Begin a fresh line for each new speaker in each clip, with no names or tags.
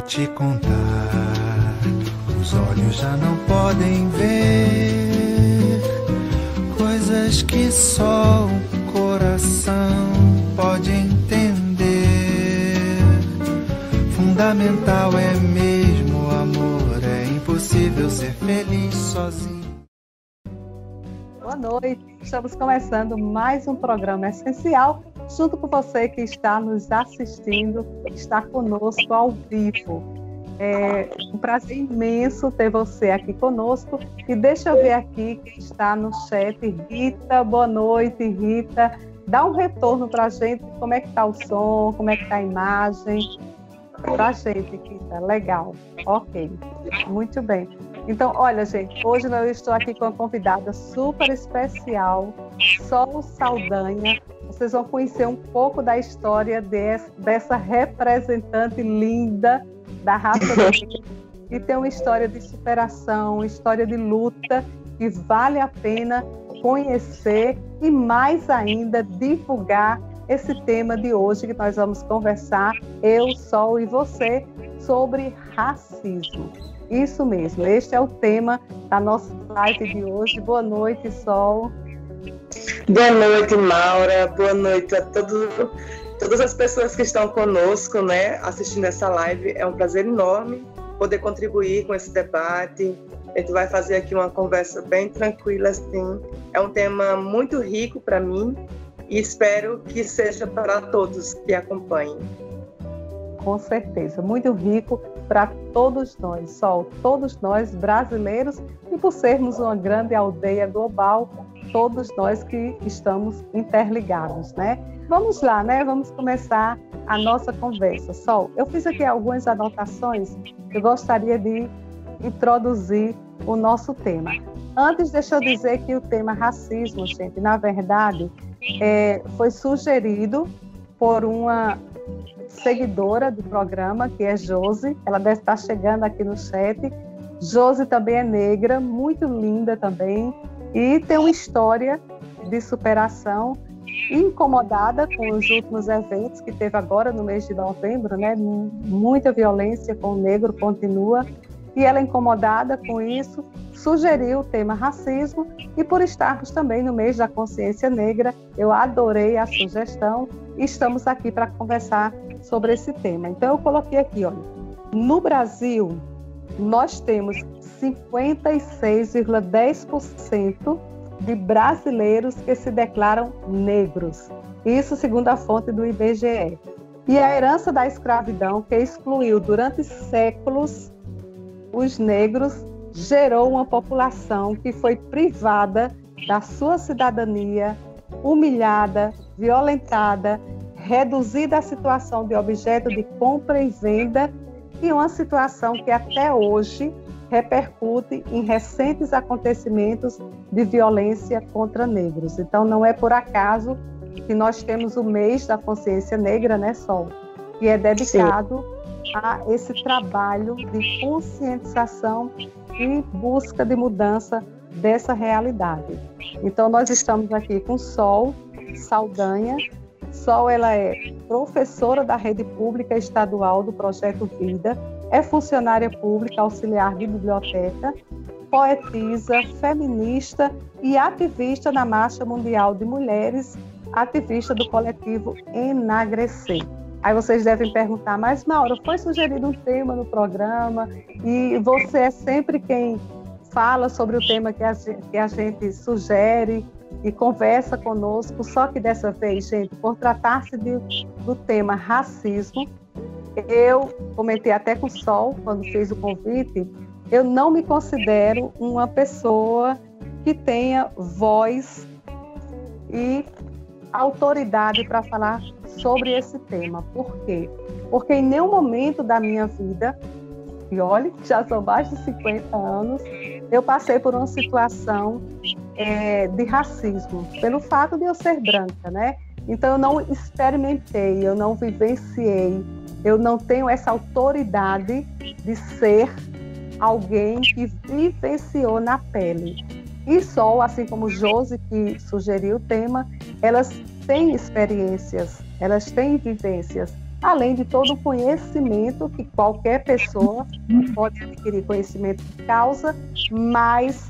te contar, os olhos já não podem ver coisas que só o coração pode entender. Fundamental é mesmo o amor, é impossível ser feliz sozinho.
Boa noite, estamos começando mais um programa essencial, junto com você que está nos assistindo, está conosco ao vivo. É um prazer imenso ter você aqui conosco. E deixa eu ver aqui quem está no chat. Rita, boa noite, Rita. Dá um retorno para a gente, como é que está o som, como é que está a imagem. Para a gente, Rita, legal. Ok, muito bem. Então, olha, gente, hoje eu estou aqui com uma convidada super especial, Sol Saldanha. Vocês vão conhecer um pouco da história dessa representante linda da raça negra, que tem uma história de superação, história de luta, que vale a pena conhecer e, mais ainda, divulgar esse tema de hoje que nós vamos conversar, eu, Sol e você, sobre racismo. Isso mesmo, este é o tema da nossa live de hoje. Boa noite, Sol.
Boa noite, Maura. Boa noite a todas as pessoas que estão conosco, né, assistindo essa live. É um prazer enorme poder contribuir com esse debate. A gente vai fazer aqui uma conversa bem tranquila, assim. É um tema muito rico para mim e espero que seja para todos que acompanhem.
Com certeza, muito rico para todos nós, Sol, todos nós brasileiros, e por sermos uma grande aldeia global, todos nós que estamos interligados, né? Vamos lá, né? Vamos começar a nossa conversa. Sol, eu fiz aqui algumas anotações, eu gostaria de introduzir o nosso tema. Antes, deixa eu dizer que o tema racismo, gente, na verdade, foi sugerido por uma seguidora do programa, que é Josi. Ela deve estar chegando aqui no chat. Josi também é negra, muito linda também, e tem uma história de superação, incomodada com os últimos eventos que teve agora no mês de novembro, né? Muita violência com o negro continua, e ela, incomodada com isso, sugeriu o tema racismo, e por estarmos também no mês da consciência negra, eu adorei a sugestão e estamos aqui para conversar sobre esse tema. Então eu coloquei aqui, olha, no Brasil nós temos 56,10% de brasileiros que se declaram negros, isso segundo a fonte do IBGE. E a herança da escravidão, que excluiu durante séculos os negros, gerou uma população que foi privada da sua cidadania, humilhada, violentada, reduzida à situação de objeto de compra e venda, e uma situação que até hoje repercute em recentes acontecimentos de violência contra negros. Então não é por acaso que nós temos o mês da consciência negra, né, Sol? Que é dedicado a esse trabalho de conscientização e busca de mudança dessa realidade. Então nós estamos aqui com Sol Saldanha. Sol, ela é professora da rede pública estadual do Projeto Vida, é funcionária pública auxiliar de biblioteca, poetisa, feminista e ativista na Marcha Mundial de Mulheres, ativista do coletivo Enagrecer. Aí vocês devem perguntar, mas Maura, foi sugerido um tema no programa e você é sempre quem fala sobre o tema que a gente sugere e conversa conosco, só que dessa vez, gente, por tratar-se do tema racismo, eu comentei até com o Sol, quando fez o convite, eu não me considero uma pessoa que tenha voz e autoridade para falar sobre esse tema. Por quê? Porque em nenhum momento da minha vida, e olha, já são mais de 50 anos, eu passei por uma situação de racismo, pelo fato de eu ser branca, né? Então eu não experimentei, eu não vivenciei, eu não tenho essa autoridade de ser alguém que vivenciou na pele. E Sol, assim como Josi, que sugeriu o tema, elas têm experiências, elas têm vivências. além de todo o conhecimento que qualquer pessoa pode adquirir, conhecimento de causa, mas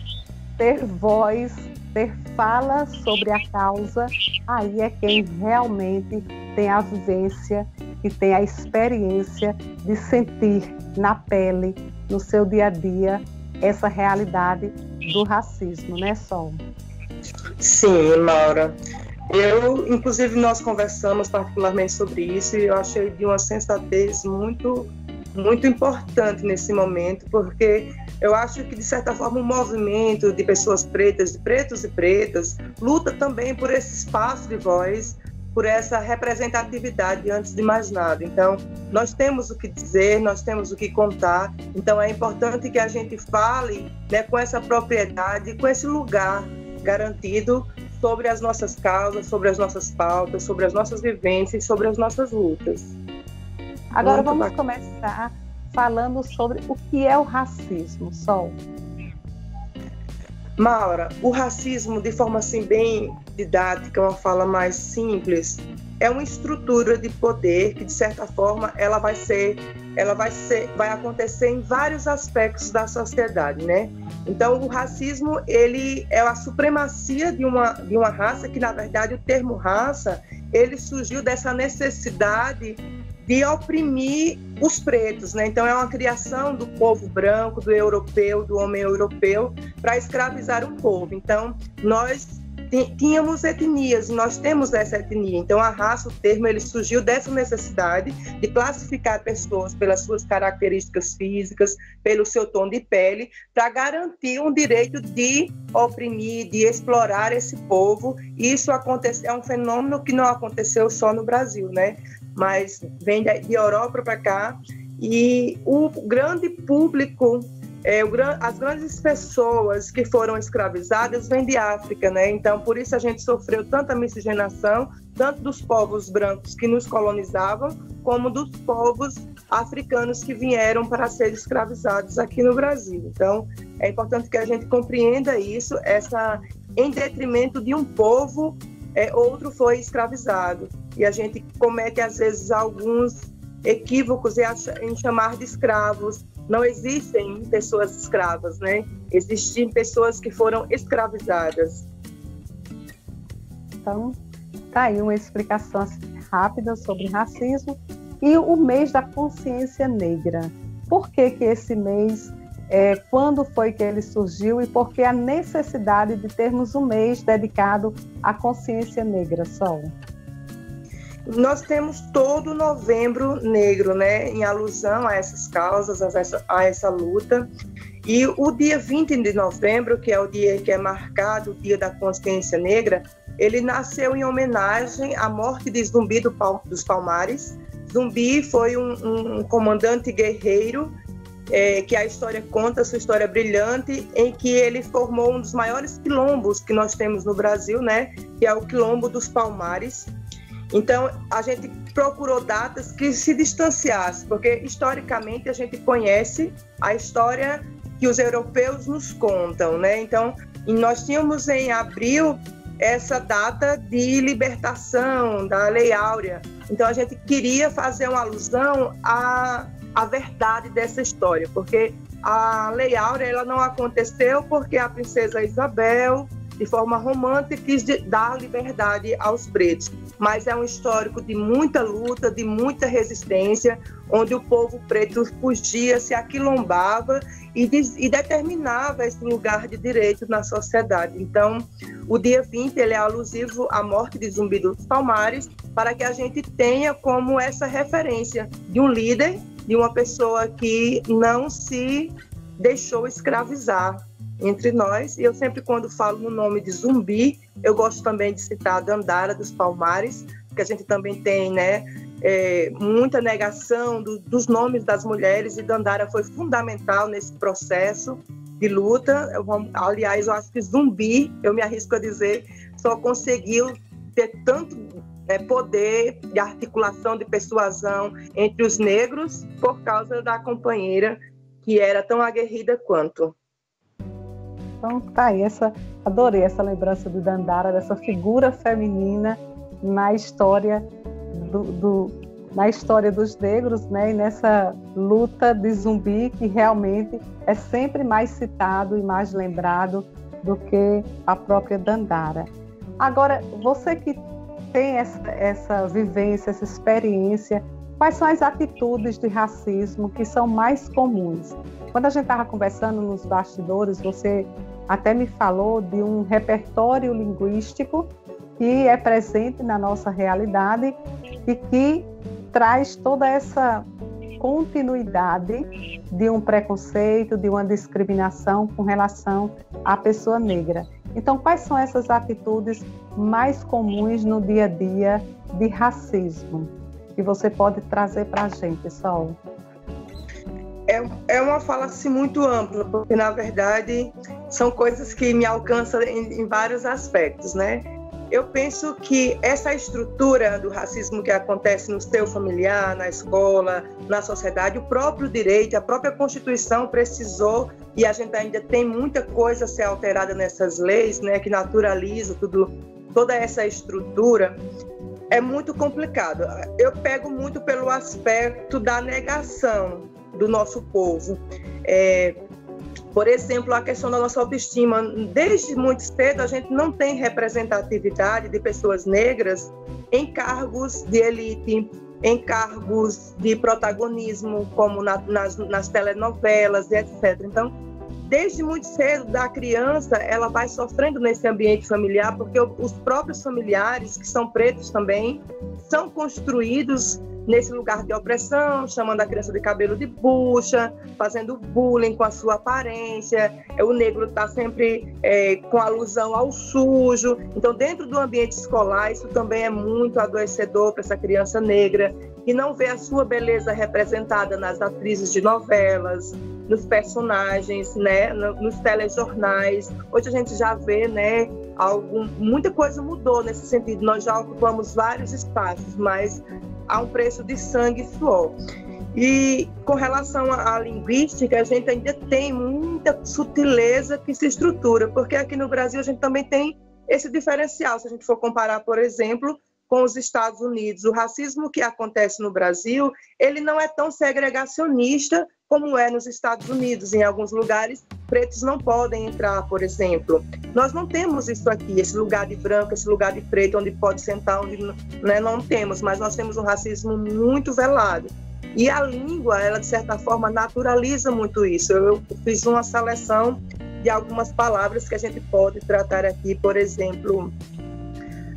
ter voz, ter fala sobre a causa, aí é quem realmente tem a vivência e tem a experiência de sentir na pele, no seu dia a dia, essa realidade do racismo, né, Sol?
Sim, Maura. Inclusive, nós conversamos particularmente sobre isso e eu achei de uma sensatez muito, muito importante nesse momento, porque eu acho que, de certa forma, o movimento de pessoas pretas, de pretos e pretas, luta também por esse espaço de voz, por essa representatividade, antes de mais nada. Então, nós temos o que dizer, nós temos o que contar, então é importante que a gente fale, né, com essa propriedade, com esse lugar garantido sobre as nossas causas, sobre as nossas pautas, sobre as nossas vivências, sobre as nossas lutas.
Agora vamos começar falando sobre o que é o racismo, Sol.
Maura, o racismo, de forma assim bem didática, uma fala mais simples, é uma estrutura de poder que, de certa forma, vai acontecer em vários aspectos da sociedade, né? Então, o racismo, ele é a supremacia de uma raça, que, na verdade, o termo raça, ele surgiu dessa necessidade de oprimir os pretos, né? Então, é uma criação do povo branco, do europeu, do homem europeu, para escravizar um povo. Então, nós tínhamos etnias, e nós temos essa etnia. Então, a raça, o termo, ele surgiu dessa necessidade de classificar pessoas pelas suas características físicas, pelo seu tom de pele, para garantir um direito de oprimir, de explorar esse povo. E isso é um fenômeno que não aconteceu só no Brasil, né? Mas vem de Europa para cá, e o grande público, as grandes pessoas que foram escravizadas vêm de África, né? Então, por isso a gente sofreu tanta miscigenação, tanto dos povos brancos que nos colonizavam, como dos povos africanos que vieram para ser escravizados aqui no Brasil. Então, é importante que a gente compreenda isso, em detrimento de um povo, outro foi escravizado. E a gente comete, às vezes, alguns equívocos em chamar de escravos. Não existem pessoas escravas, né? Existem pessoas que foram escravizadas.
Então, tá aí uma explicação rápida sobre racismo e o mês da consciência negra. Por que esse mês, quando foi que ele surgiu e por que a necessidade de termos um mês dedicado à consciência negra, Sol?
Nós temos todo Novembro Negro, né, em alusão a essas causas, a essa luta. E o dia 20 de novembro, que é o dia que é marcado, o Dia da Consciência Negra, ele nasceu em homenagem à morte de Zumbi dos Palmares. Zumbi foi um comandante guerreiro, que a história conta, sua história brilhante, em que ele formou um dos maiores quilombos que nós temos no Brasil, né, que é o Quilombo dos Palmares. Então, a gente procurou datas que se distanciassem, porque historicamente a gente conhece a história que os europeus nos contam, né? Então, nós tínhamos em abril essa data de libertação da Lei Áurea. Então, a gente queria fazer uma alusão à verdade dessa história, porque a Lei Áurea ela não aconteceu porque a princesa Isabel, de forma romântica, quis dar liberdade aos pretos. Mas é um histórico de muita luta, de muita resistência, onde o povo preto fugia, se aquilombava e determinava esse lugar de direito na sociedade. Então, o dia 20 ele é alusivo à morte de Zumbi dos Palmares, para que a gente tenha como essa referência de um líder, de uma pessoa que não se deixou escravizar entre nós. E eu sempre, quando falo no nome de Zumbi, eu gosto também de citar Dandara dos Palmares, porque a gente também tem, né, muita negação dos nomes das mulheres, e Dandara foi fundamental nesse processo de luta. Aliás, eu acho que Zumbi, eu me arrisco a dizer, só conseguiu ter tanto poder de articulação, de persuasão entre os negros por causa da companheira que era tão aguerrida quanto.
Então, tá aí, adorei essa lembrança de Dandara, dessa figura feminina na história na história dos negros, né, e nessa luta de Zumbi, que realmente é sempre mais citado e mais lembrado do que a própria Dandara. Agora, você que tem essa vivência, essa experiência, quais são as atitudes de racismo que são mais comuns? Quando a gente estava conversando nos bastidores, você até me falou de um repertório linguístico que é presente na nossa realidade e que traz toda essa continuidade de um preconceito, de uma discriminação com relação à pessoa negra. Então, quais são essas atitudes mais comuns no dia a dia de racismo que você pode trazer para a gente, Sol?
É uma fala assim, muito ampla, porque, na verdade, são coisas que me alcançam em vários aspectos, né? Eu penso que essa estrutura do racismo que acontece no seu familiar, na escola, na sociedade, o próprio direito, a própria Constituição precisou, e a gente ainda tem muita coisa a ser alterada nessas leis, né, que naturaliza toda essa estrutura, é muito complicado. Eu pego muito pelo aspecto da negação do nosso povo. Por exemplo, a questão da nossa autoestima. Desde muito cedo, a gente não tem representatividade de pessoas negras em cargos de elite, em cargos de protagonismo, como nas telenovelas, etc. Então, desde muito cedo, da criança, ela vai sofrendo nesse ambiente familiar, porque os próprios familiares, que são pretos também, são construídos nesse lugar de opressão, chamando a criança de cabelo de bucha, fazendo bullying com a sua aparência. O negro está sempre com alusão ao sujo. Então, dentro do ambiente escolar, isso também é muito adoecedor para essa criança negra, que não vê a sua beleza representada nas atrizes de novelas, nos personagens, né, nos telejornais. Hoje a gente já vê, né, muita coisa mudou nesse sentido. Nós já ocupamos vários espaços, mas há um preço de sangue e suor. E com relação à linguística, a gente ainda tem muita sutileza que se estrutura, porque aqui no Brasil a gente também tem esse diferencial. Se a gente for comparar, por exemplo, com os Estados Unidos, o racismo que acontece no Brasil, ele não é tão segregacionista como é nos Estados Unidos. Em alguns lugares, pretos não podem entrar, por exemplo. Nós não temos isso aqui, esse lugar de branco, esse lugar de preto, onde pode sentar, onde, né, não temos, mas nós temos um racismo muito velado. E a língua, ela, de certa forma, naturaliza muito isso. Eu fiz uma seleção de algumas palavras que a gente pode tratar aqui, por exemplo,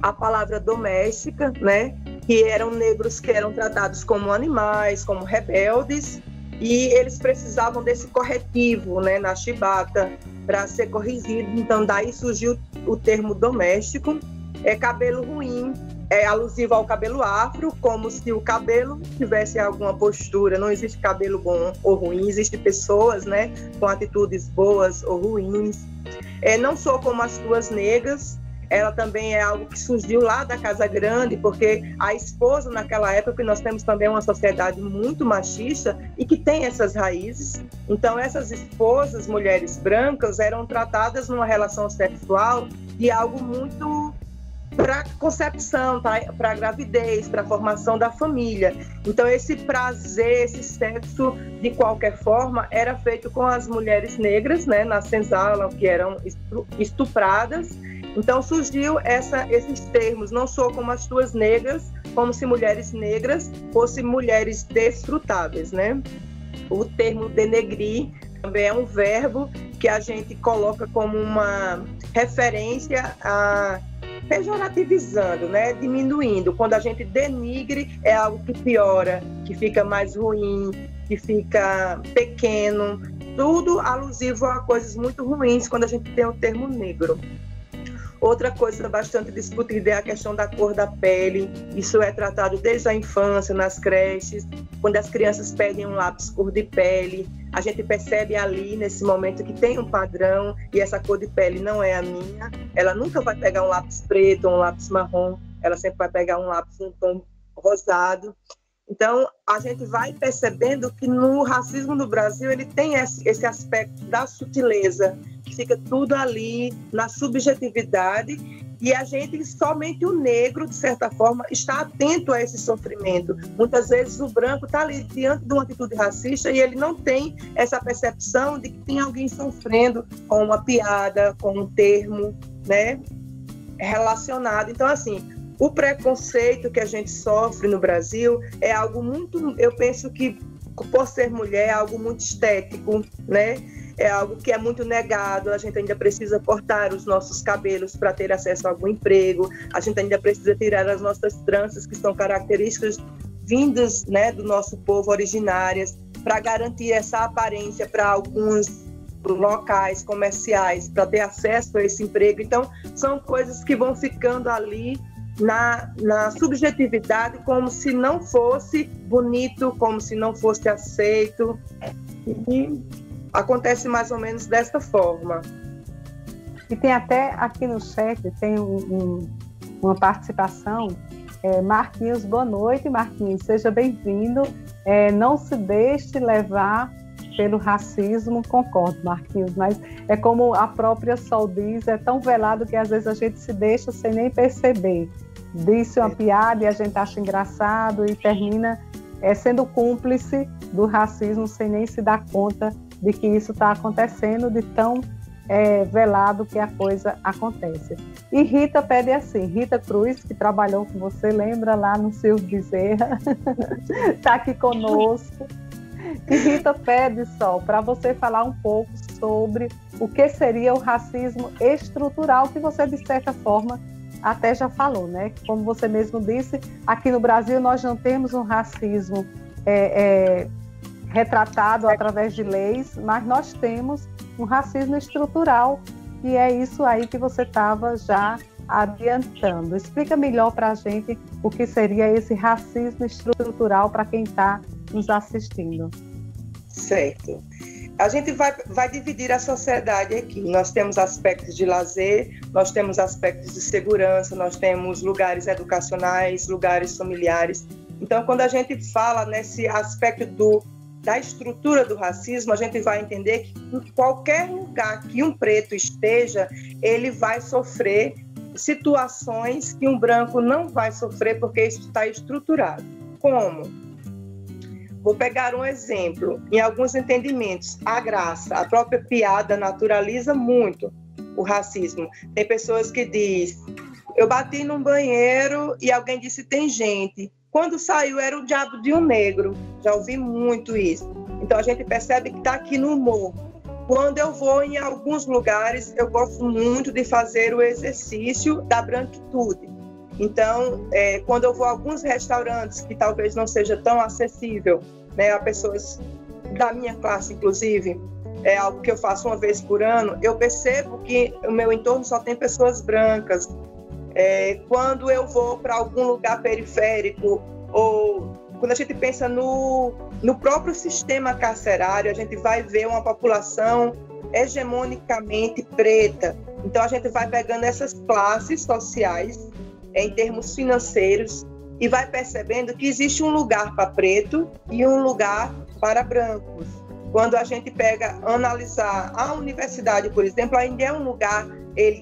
a palavra doméstica, né, que eram negros que eram tratados como animais, como rebeldes, e eles precisavam desse corretivo, né, na chibata, para ser corrigido. Então, daí surgiu o termo doméstico. Cabelo ruim é alusivo ao cabelo afro, como se o cabelo tivesse alguma postura. Não existe cabelo bom ou ruim, existem pessoas, né, com atitudes boas ou ruins. Não sou como as tuas negras. Ela também é algo que surgiu lá da Casa Grande, porque a esposa, naquela época, nós temos também uma sociedade muito machista e que tem essas raízes. Então, essas esposas, mulheres brancas, eram tratadas numa relação sexual de algo muito para concepção, para a gravidez, para a formação da família. Então, esse prazer, esse sexo, de qualquer forma, era feito com as mulheres negras, né, na senzala, que eram estupradas. Então surgiu esses termos, não sou como as tuas negras, como se mulheres negras fossem mulheres desfrutáveis, né? O termo denegrir também é um verbo que a gente coloca como uma referência a pejorativizando, né? Diminuindo. Quando a gente denigre, é algo que piora, que fica mais ruim, que fica pequeno, tudo alusivo a coisas muito ruins quando a gente tem o termo negro. Outra coisa bastante discutida é a questão da cor da pele. Isso é tratado desde a infância, nas creches. Quando as crianças pedem um lápis cor de pele, a gente percebe ali, nesse momento, que tem um padrão e essa cor de pele não é a minha. Ela nunca vai pegar um lápis preto ou um lápis marrom. Ela sempre vai pegar um lápis um tom rosado. Então, a gente vai percebendo que no racismo no Brasil ele tem esse aspecto da sutileza, que fica tudo ali na subjetividade E a gente, somente o negro, de certa forma, está atento a esse sofrimento. Muitas vezes o branco está ali diante de uma atitude racista e ele não tem essa percepção de que tem alguém sofrendo com uma piada, com um termo, né, relacionado. Então, assim, o preconceito que a gente sofre no Brasil é algo muito, eu penso que, por ser mulher, é algo muito estético, né? É algo que é muito negado. A gente ainda precisa cortar os nossos cabelos para ter acesso a algum emprego, a gente ainda precisa tirar as nossas tranças, que são características vindas, né, do nosso povo, originárias, para garantir essa aparência para alguns locais comerciais, para ter acesso a esse emprego. Então, são coisas que vão ficando ali na subjetividade, como se não fosse bonito, como se não fosse aceito. E acontece mais ou menos desta forma.
E tem até aqui no chat, tem uma participação. Marquinhos, boa noite, Marquinhos, seja bem-vindo. Não se deixe levar pelo racismo, concordo, Marquinhos, mas é como a própria Sol diz, é tão velado que às vezes a gente se deixa sem nem perceber. Disse uma piada e a gente acha engraçado e termina sendo cúmplice do racismo sem nem se dar conta de que isso está acontecendo, de tão velado que a coisa acontece. E Rita pede assim, Rita Cruz, que trabalhou com você, lembra lá no Silvio Bezerra, está aqui conosco. E Rita pede, Sol, para você falar um pouco sobre o que seria o racismo estrutural, que você, de certa forma, até já falou, né? Como você mesmo disse, aqui no Brasil nós não temos um racismo retratado através de leis, mas nós temos um racismo estrutural, e é isso aí que você estava já adiantando. Explica melhor para a gente o que seria esse racismo estrutural para quem está nos assistindo.
Certo. A gente vai dividir a sociedade aqui. Nós temos aspectos de lazer, nós temos aspectos de segurança, nós temos lugares educacionais, lugares familiares. Então, quando a gente fala nesse aspecto da estrutura do racismo, a gente vai entender que em qualquer lugar que um preto esteja, ele vai sofrer situações que um branco não vai sofrer, porque isso está estruturado. Como? Vou pegar um exemplo. Em alguns entendimentos, a graça, a própria piada naturaliza muito o racismo. Tem pessoas que dizem, eu bati num banheiro e alguém disse, tem gente. Quando saiu, era o diabo de um negro. Já ouvi muito isso. Então, a gente percebe que está aqui no humor. Quando eu vou em alguns lugares, eu gosto muito de fazer o exercício da branquitude. Então, quando eu vou a alguns restaurantes que talvez não seja tão acessível, né, a pessoas da minha classe, inclusive, é algo que eu faço uma vez por ano, eu percebo que o meu entorno só tem pessoas brancas. Quando eu vou para algum lugar periférico, ou quando a gente pensa no próprio sistema carcerário, a gente vai ver uma população hegemonicamente preta. Então, a gente vai pegando essas classes sociais em termos financeiros e vai percebendo que existe um lugar para preto e um lugar para brancos. Quando a gente analisar a universidade, por exemplo, ainda é um lugar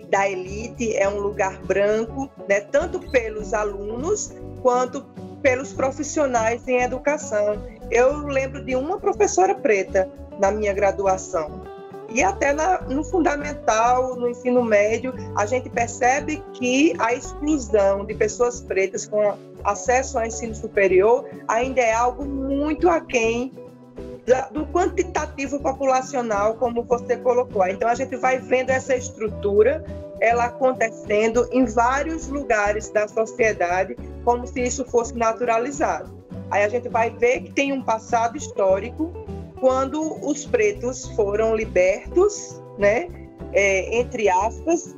da elite, é um lugar branco, né, tanto pelos alunos quanto pelos profissionais em educação. Eu lembro de uma professora preta na minha graduação. E até no fundamental, no ensino médio, a gente percebe que a exclusão de pessoas pretas com acesso ao ensino superior ainda é algo muito aquém do quantitativo populacional, como você colocou. Então, a gente vai vendo essa estrutura, ela acontecendo em vários lugares da sociedade, como se isso fosse naturalizado. Aí a gente vai ver que tem um passado histórico, quando os pretos foram libertos, né, entre aspas,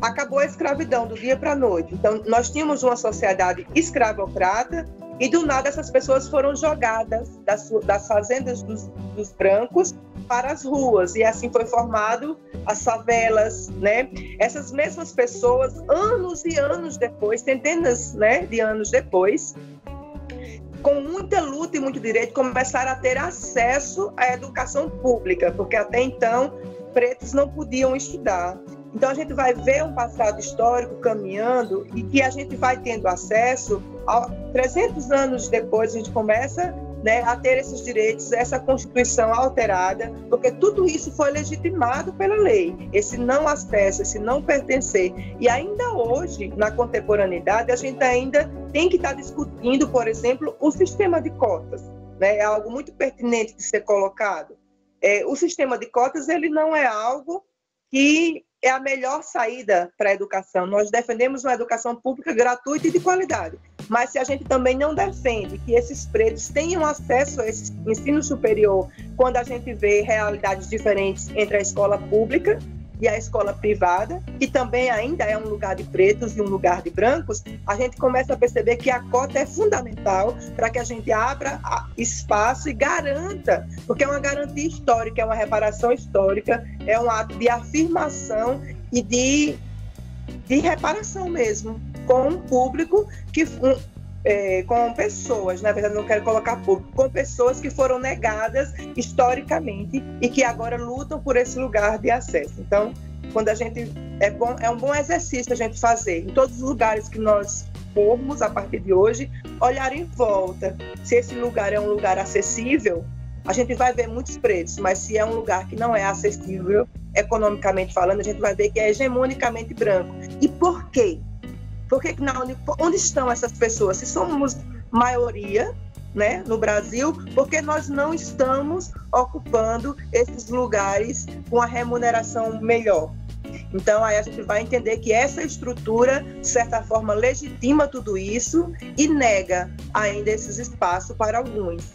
acabou a escravidão do dia para a noite. Então, nós tínhamos uma sociedade escravocrata e, do nada, essas pessoas foram jogadas das fazendas dos brancos para as ruas. E assim foi formado as favelas, né? Essas mesmas pessoas, anos e anos depois, centenas, né, de anos depois, com muita luta e muito direito, começaram a ter acesso à educação pública, porque até então pretos não podiam estudar. Então, a gente vai ver um passado histórico caminhando e que a gente vai tendo acesso, 300 anos depois, a gente começa, né, a ter esses direitos, essa Constituição alterada, porque tudo isso foi legitimado pela lei, esse não acesso, esse não pertencer. E ainda hoje, na contemporaneidade, a gente ainda tem que estar discutindo, por exemplo, o sistema de cotas, né? É algo muito pertinente de ser colocado. O sistema de cotas, ele não é algo que é a melhor saída para a educação. Nós defendemos uma educação pública gratuita e de qualidade, mas se a gente também não defende que esses pretos tenham acesso a esse ensino superior, quando a gente vê realidades diferentes entre a escola pública e a escola privada, que também ainda é um lugar de pretos e um lugar de brancos, a gente começa a perceber que a cota é fundamental para que a gente abra espaço e garanta, porque é uma garantia histórica, é uma reparação histórica, é um ato de afirmação e de reparação mesmo, com um público que... com pessoas, na verdade não quero colocar público, com pessoas que foram negadas historicamente e que agora lutam por esse lugar de acesso. Então, quando a gente é um bom exercício a gente fazer em todos os lugares que nós formos a partir de hoje, olhar em volta. Se esse lugar é um lugar acessível, a gente vai ver muitos pretos, mas se é um lugar que não é acessível, economicamente falando, a gente vai ver que é hegemonicamente branco. E por quê? Porque onde estão essas pessoas? Se somos maioria, né, no Brasil, porque nós não estamos ocupando esses lugares com a remuneração melhor. Então, aí a gente vai entender que essa estrutura, de certa forma, legitima tudo isso e nega ainda esses espaços para alguns.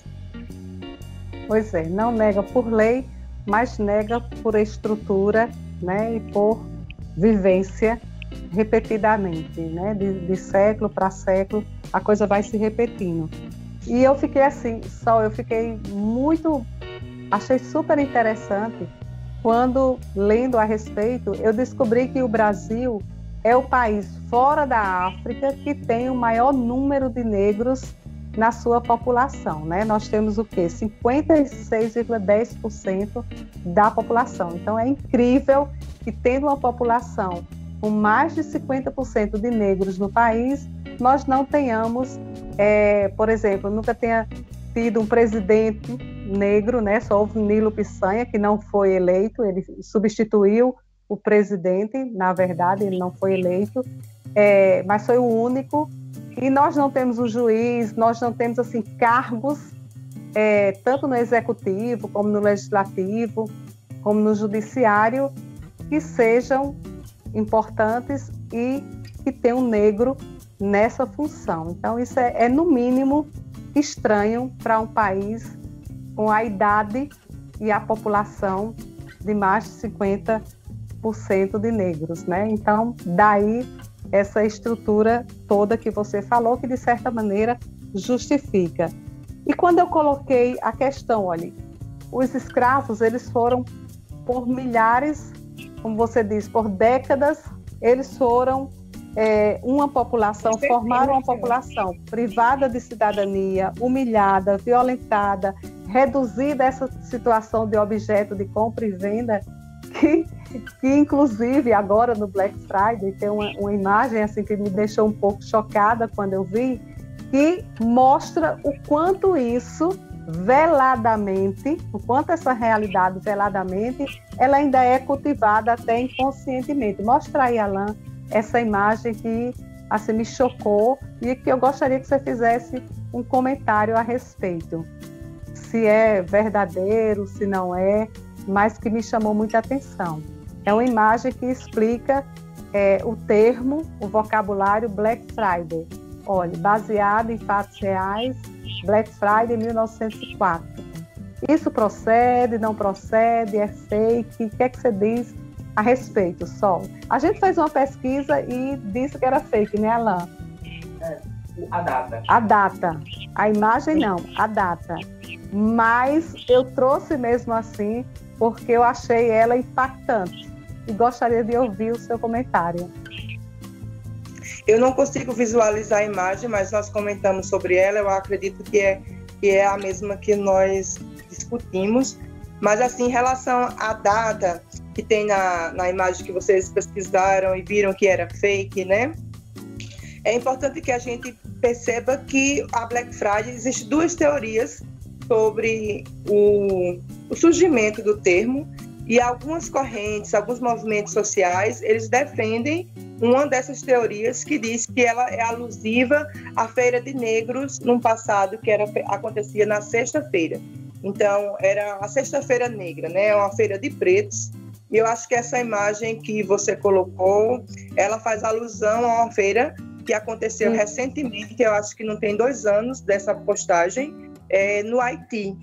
Pois é, não nega por lei, mas nega por estrutura, né, e por vivência repetidamente, né? De século para século, a coisa vai se repetindo. E eu fiquei assim, achei super interessante quando, lendo a respeito, eu descobri que o Brasil é o país fora da África que tem o maior número de negros na sua população, né? Nós temos o quê? 56,10% da população. Então é incrível que, tendo uma população com mais de 50% de negros no país, nós não tenhamos, por exemplo, nunca tenha tido um presidente negro, né? Só houve Nilo Peçanha, que não foi eleito, ele substituiu o presidente, na verdade, ele não foi eleito, mas foi o único. E nós não temos o juiz, nós não temos assim, cargos, tanto no executivo, como no legislativo, como no judiciário, que sejam importantes e que tem um negro nessa função. Então, isso é no mínimo estranho para um país com a idade e a população de mais de 50% de negros, né? Então, daí essa estrutura toda que você falou, que de certa maneira justifica. E quando eu coloquei a questão, olha, os escravos, eles foram por milhares, como você disse, por décadas, eles foram formaram uma população privada de cidadania, humilhada, violentada, reduzida a essa situação de objeto de compra e venda, que inclusive agora no Black Friday tem uma imagem assim que me deixou um pouco chocada quando eu vi, que mostra o quanto isso veladamente, o quanto essa realidade veladamente, ela ainda é cultivada até inconscientemente. Mostra aí, Alain, essa imagem que assim, me chocou e que eu gostaria que você fizesse um comentário a respeito. Se é verdadeiro, se não é, mas que me chamou muita atenção. É uma imagem que explica o termo, o vocabulário Black Friday. Olha, baseado em fatos reais, Black Friday 1904. Isso procede, não procede, é fake? O que é que você diz a respeito, Sol? A gente fez uma pesquisa e disse que era fake, né, Alain?
A data.
A data. A imagem não, a data. Mas eu trouxe mesmo assim, porque eu achei ela impactante. E gostaria de ouvir o seu comentário.
Eu não consigo visualizar a imagem, mas nós comentamos sobre ela. Eu acredito que é a mesma que nós discutimos. Mas, assim, em relação à data, que tem na imagem que vocês pesquisaram e viram que era fake, né? É importante que a gente perceba que a Black Friday, existem duas teorias sobre o surgimento do termo, e algumas correntes, alguns movimentos sociais, eles defendem uma dessas teorias que diz que ela é alusiva à Feira de Negros num passado que acontecia na sexta-feira. Então, era a Sexta-feira Negra, né? Uma feira de pretos. E eu acho que essa imagem que você colocou, ela faz alusão a uma feira que aconteceu recentemente, eu acho que não tem 2 anos dessa postagem, no Haiti,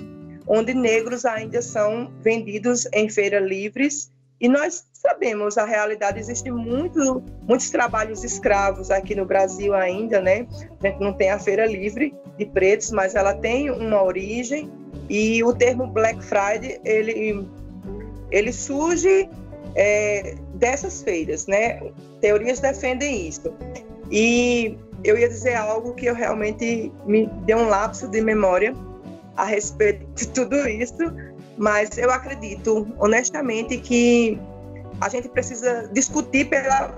onde negros ainda são vendidos em feiras livres. E nós sabemos a realidade, existem muitos trabalhos escravos aqui no Brasil ainda, né? A gente não tem a feira livre de pretos, mas ela tem uma origem, e o termo Black Friday, ele surge dessas feiras, né? Teorias defendem isso. E eu ia dizer algo que eu realmente me deu um lapso de memória a respeito de tudo isso, mas eu acredito, honestamente, que a gente precisa discutir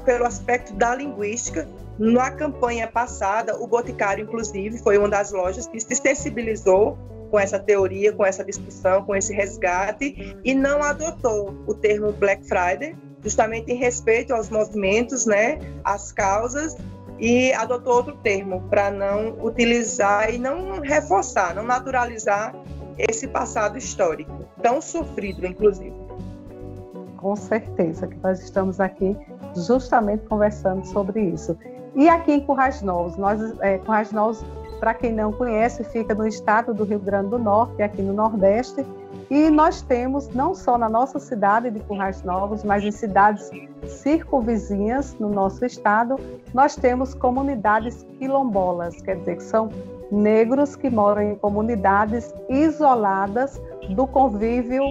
pelo aspecto da linguística. Na campanha passada, o Boticário, inclusive, foi uma das lojas que se sensibilizou com essa teoria, com essa discussão, com esse resgate, e não adotou o termo Black Friday, justamente em respeito aos movimentos, né, às causas, e adotou outro termo para não utilizar e não reforçar, não naturalizar esse passado histórico, tão sofrido, inclusive.
Com certeza que nós estamos aqui justamente conversando sobre isso. E aqui em Currais Novos, Currais Novos, para quem não conhece, fica no estado do Rio Grande do Norte, aqui no Nordeste, e nós temos, não só na nossa cidade de Currais Novos, mas em cidades circunvizinhas no nosso estado, nós temos comunidades quilombolas, quer dizer, que são negros que moram em comunidades isoladas do convívio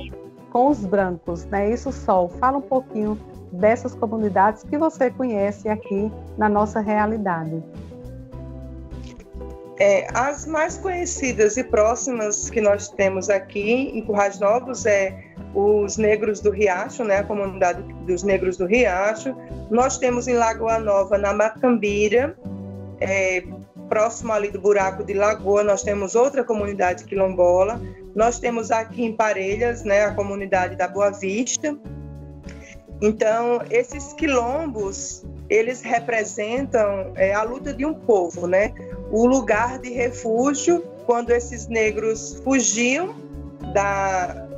com os brancos, né? Isso, Sol, fala um pouquinho dessas comunidades que você conhece aqui na nossa realidade.
As mais conhecidas e próximas que nós temos aqui em Currais Novos os Negros do Riacho, né, a comunidade dos Negros do Riacho. Nós temos em Lagoa Nova, na Macambira, próximo ali do Buraco de Lagoa, nós temos outra comunidade quilombola. Nós temos aqui em Parelhas, né, a comunidade da Boa Vista. Então, esses quilombos, eles representam a luta de um povo, né? O lugar de refúgio quando esses negros fugiam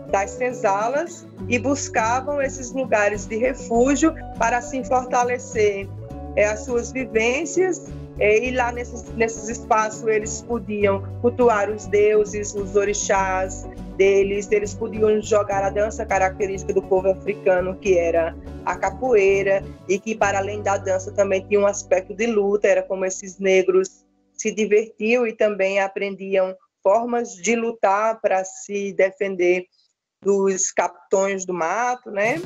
das senzalas e buscavam esses lugares de refúgio para assim fortalecer as suas vivências, e lá nesses espaços eles podiam cultuar os deuses, os orixás deles, eles podiam jogar a dança característica do povo africano, que era a capoeira, e que para além da dança também tinha um aspecto de luta, era como esses negros se divertiam e também aprendiam formas de lutar para se defender dos capitões do mato, né?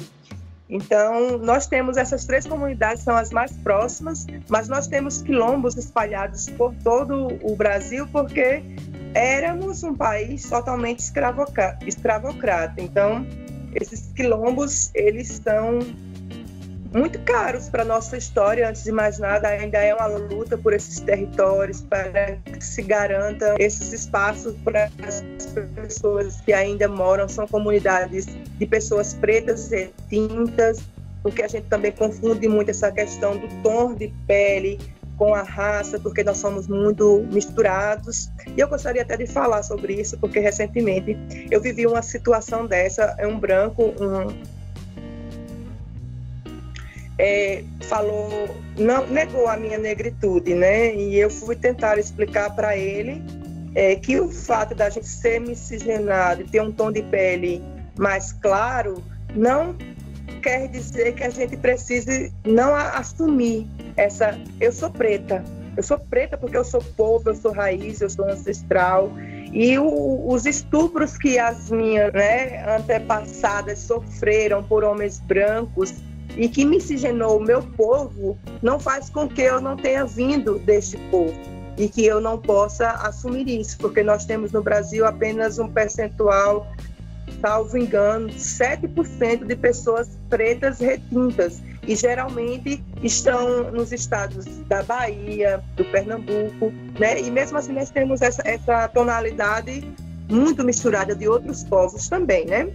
Então, nós temos essas 3 comunidades, são as mais próximas, mas nós temos quilombos espalhados por todo o Brasil, porque éramos um país totalmente escravocrata. Então, esses quilombos, eles são muito caros para a nossa história. Antes de mais nada, ainda é uma luta por esses territórios, para que se garanta esses espaços para as pessoas que ainda moram. São comunidades de pessoas pretas e tintas, porque a gente também confunde muito essa questão do tom de pele com a raça, porque nós somos muito misturados. E eu gostaria até de falar sobre isso, porque recentemente eu vivi uma situação dessa. Um branco, negou a minha negritude, né? E eu fui tentar explicar para ele que o fato da gente ser miscigenado e ter um tom de pele mais claro não quer dizer que a gente precise não assumir eu sou preta porque eu sou povo, eu sou raiz, eu sou ancestral. E os estupros que as minhas, né, antepassadas sofreram por homens brancos e que miscigenou o meu povo, não faz com que eu não tenha vindo deste povo e que eu não possa assumir isso, porque nós temos no Brasil apenas um percentual salvo engano, 7% de pessoas pretas retintas. E geralmente estão nos estados da Bahia, do Pernambuco, né? E mesmo assim nós temos essa tonalidade muito misturada de outros povos também, né?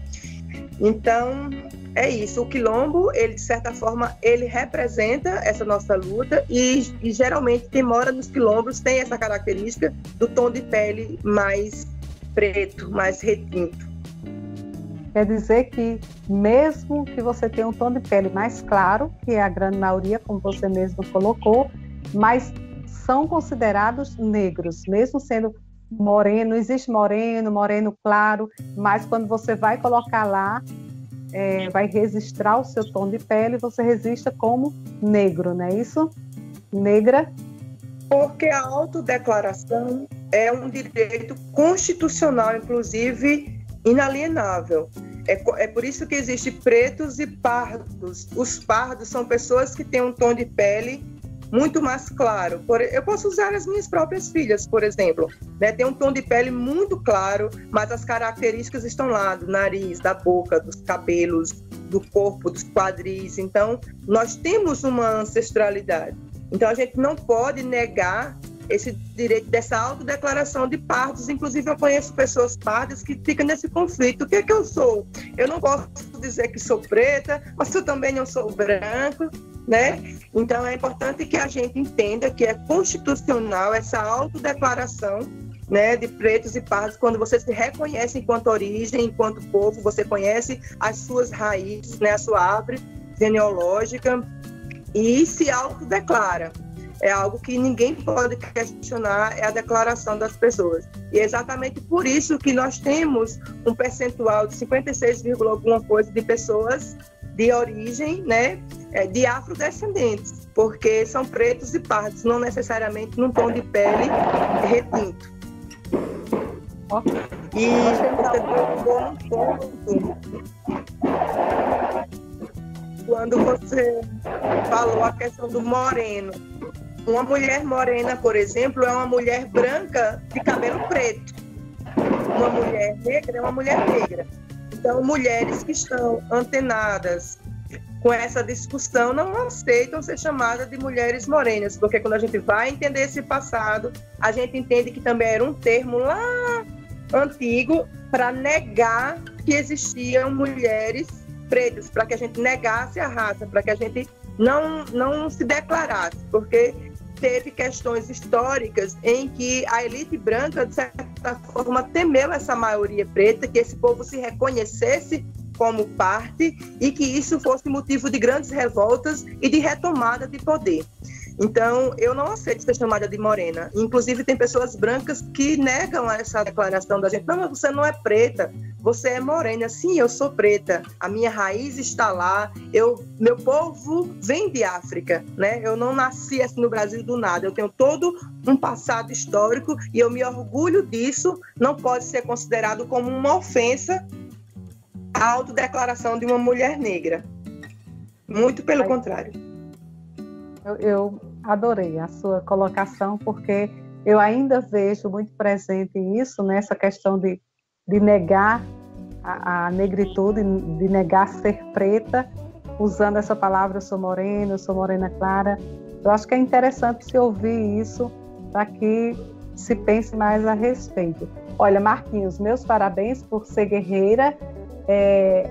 Então, é isso. O quilombo, ele, de certa forma, ele representa essa nossa luta e geralmente quem mora nos quilombos tem essa característica do tom de pele mais preto, mais retinto.
Quer dizer que mesmo que você tenha um tom de pele mais claro, que é a grande maioria, como você mesmo colocou, mas são considerados negros, mesmo sendo moreno. Existe moreno claro, mas quando você vai colocar lá, vai registrar o seu tom de pele, você registra como negro, não é isso? Negra?
Porque a autodeclaração é um direito constitucional, inclusive inalienável. É por isso que existe pretos e pardos. Os pardos são pessoas que têm um tom de pele muito mais claro. Eu posso usar as minhas próprias filhas, por exemplo, né? Tem um tom de pele muito claro, mas as características estão lá, do nariz, da boca, dos cabelos, do corpo, dos quadris. Então, nós temos uma ancestralidade. Então, a gente não pode negar esse direito dessa autodeclaração de pardos. Inclusive, eu conheço pessoas pardas que ficam nesse conflito. O que é que eu sou? Eu não posso dizer que sou preta, mas eu também não sou branco, né? Então, é importante que a gente entenda que é constitucional essa autodeclaração, né, de pretos e pardos. Quando você se reconhece enquanto origem, enquanto povo, você conhece as suas raízes, né, a sua árvore genealógica e se autodeclara. É algo que ninguém pode questionar, é a declaração das pessoas. E é exatamente por isso que nós temos um percentual de 56, alguma coisa de pessoas de origem, né, de afrodescendentes, porque são pretos e pardos, não necessariamente num tom de pele retinto. E você tocou um ponto quando você falou a questão do moreno. Uma mulher morena, por exemplo, é uma mulher branca de cabelo preto. Uma mulher negra é uma mulher negra. Então, mulheres que estão antenadas com essa discussão não aceitam ser chamadas de mulheres morenas, porque quando a gente vai entender esse passado, a gente entende que também era um termo lá antigo para negar que existiam mulheres pretas, para que a gente negasse a raça, para que a gente não se declarasse, porque teve questões históricas em que a elite branca, de certa forma, temeu essa maioria preta, que esse povo se reconhecesse como parte e que isso fosse motivo de grandes revoltas e de retomada de poder. Então, eu não aceito ser chamada de morena. Inclusive, tem pessoas brancas que negam essa declaração da gente. Não, mas você não é preta, você é morena. Sim, eu sou preta, a minha raiz está lá, meu povo vem de África, né? Eu não nasci assim no Brasil do nada, eu tenho todo um passado histórico e eu me orgulho disso. Não pode ser considerado como uma ofensa a autodeclaração de uma mulher negra. Muito pelo contrário.
Eu adorei a sua colocação, porque eu ainda vejo muito presente isso, nessa questão de negar a negritude, de negar ser preta, usando essa palavra, eu sou morena clara. Eu acho que é interessante se ouvir isso, para que se pense mais a respeito. Olha, Marquinhos, meus parabéns por ser guerreira,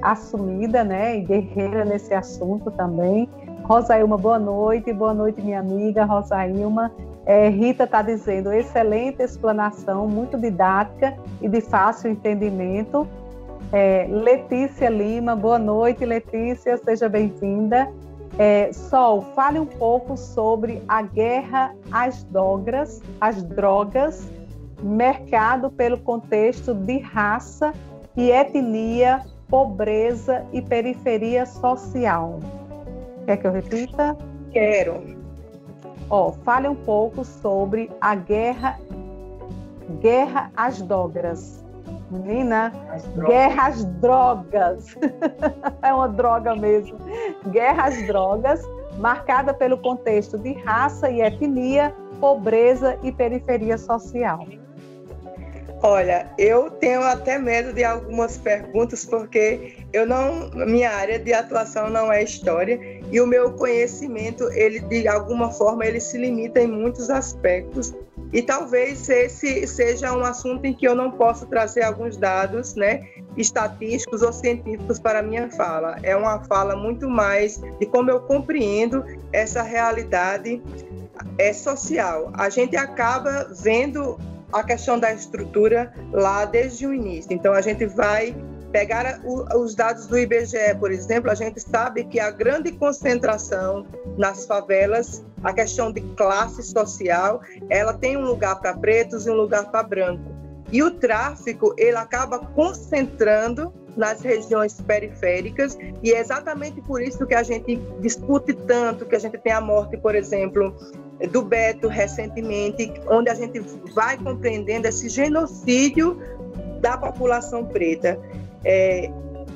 assumida, né, e guerreira nesse assunto também. Rosailma, boa noite minha amiga Rosailma. Rita está dizendo, excelente explanação, muito didática e de fácil entendimento. Letícia Lima, boa noite Letícia, seja bem-vinda. Sol, fale um pouco sobre a guerra às drogas, mercado pelo contexto de raça e etnia, pobreza e periferia social. Quer que eu repita?
Quero.
Fale um pouco sobre a guerra às drogas. Menina, guerra às drogas. É uma droga mesmo. Guerra às drogas, marcada pelo contexto de raça e etnia, pobreza e periferia social.
Olha, eu tenho até medo de algumas perguntas, porque minha área de atuação não é história, e o meu conhecimento, ele de alguma forma, ele se limita em muitos aspectos, e talvez esse seja um assunto em que eu não posso trazer alguns dados, né, estatísticos ou científicos para a minha fala. É uma fala muito mais de como eu compreendo essa realidade social. A gente acaba vendo a questão da estrutura lá desde o início. Então, a gente vai pegar os dados do IBGE, por exemplo, a gente sabe que a grande concentração nas favelas, a questão de classe social, ela tem um lugar para pretos e um lugar para branco. E o tráfico, ele acaba concentrando nas regiões periféricas, e é exatamente por isso que a gente discute tanto, que a gente tem a morte, por exemplo, do Beto recentemente, onde a gente vai compreendendo esse genocídio da população preta.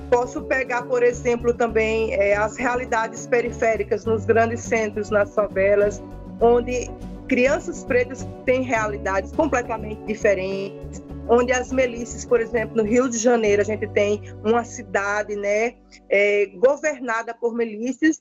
Posso pegar, por exemplo, também as realidades periféricas nos grandes centros, nas favelas, onde crianças pretas têm realidades completamente diferentes, onde as milícias, por exemplo, no Rio de Janeiro, a gente tem uma cidade, né, governada por milícias,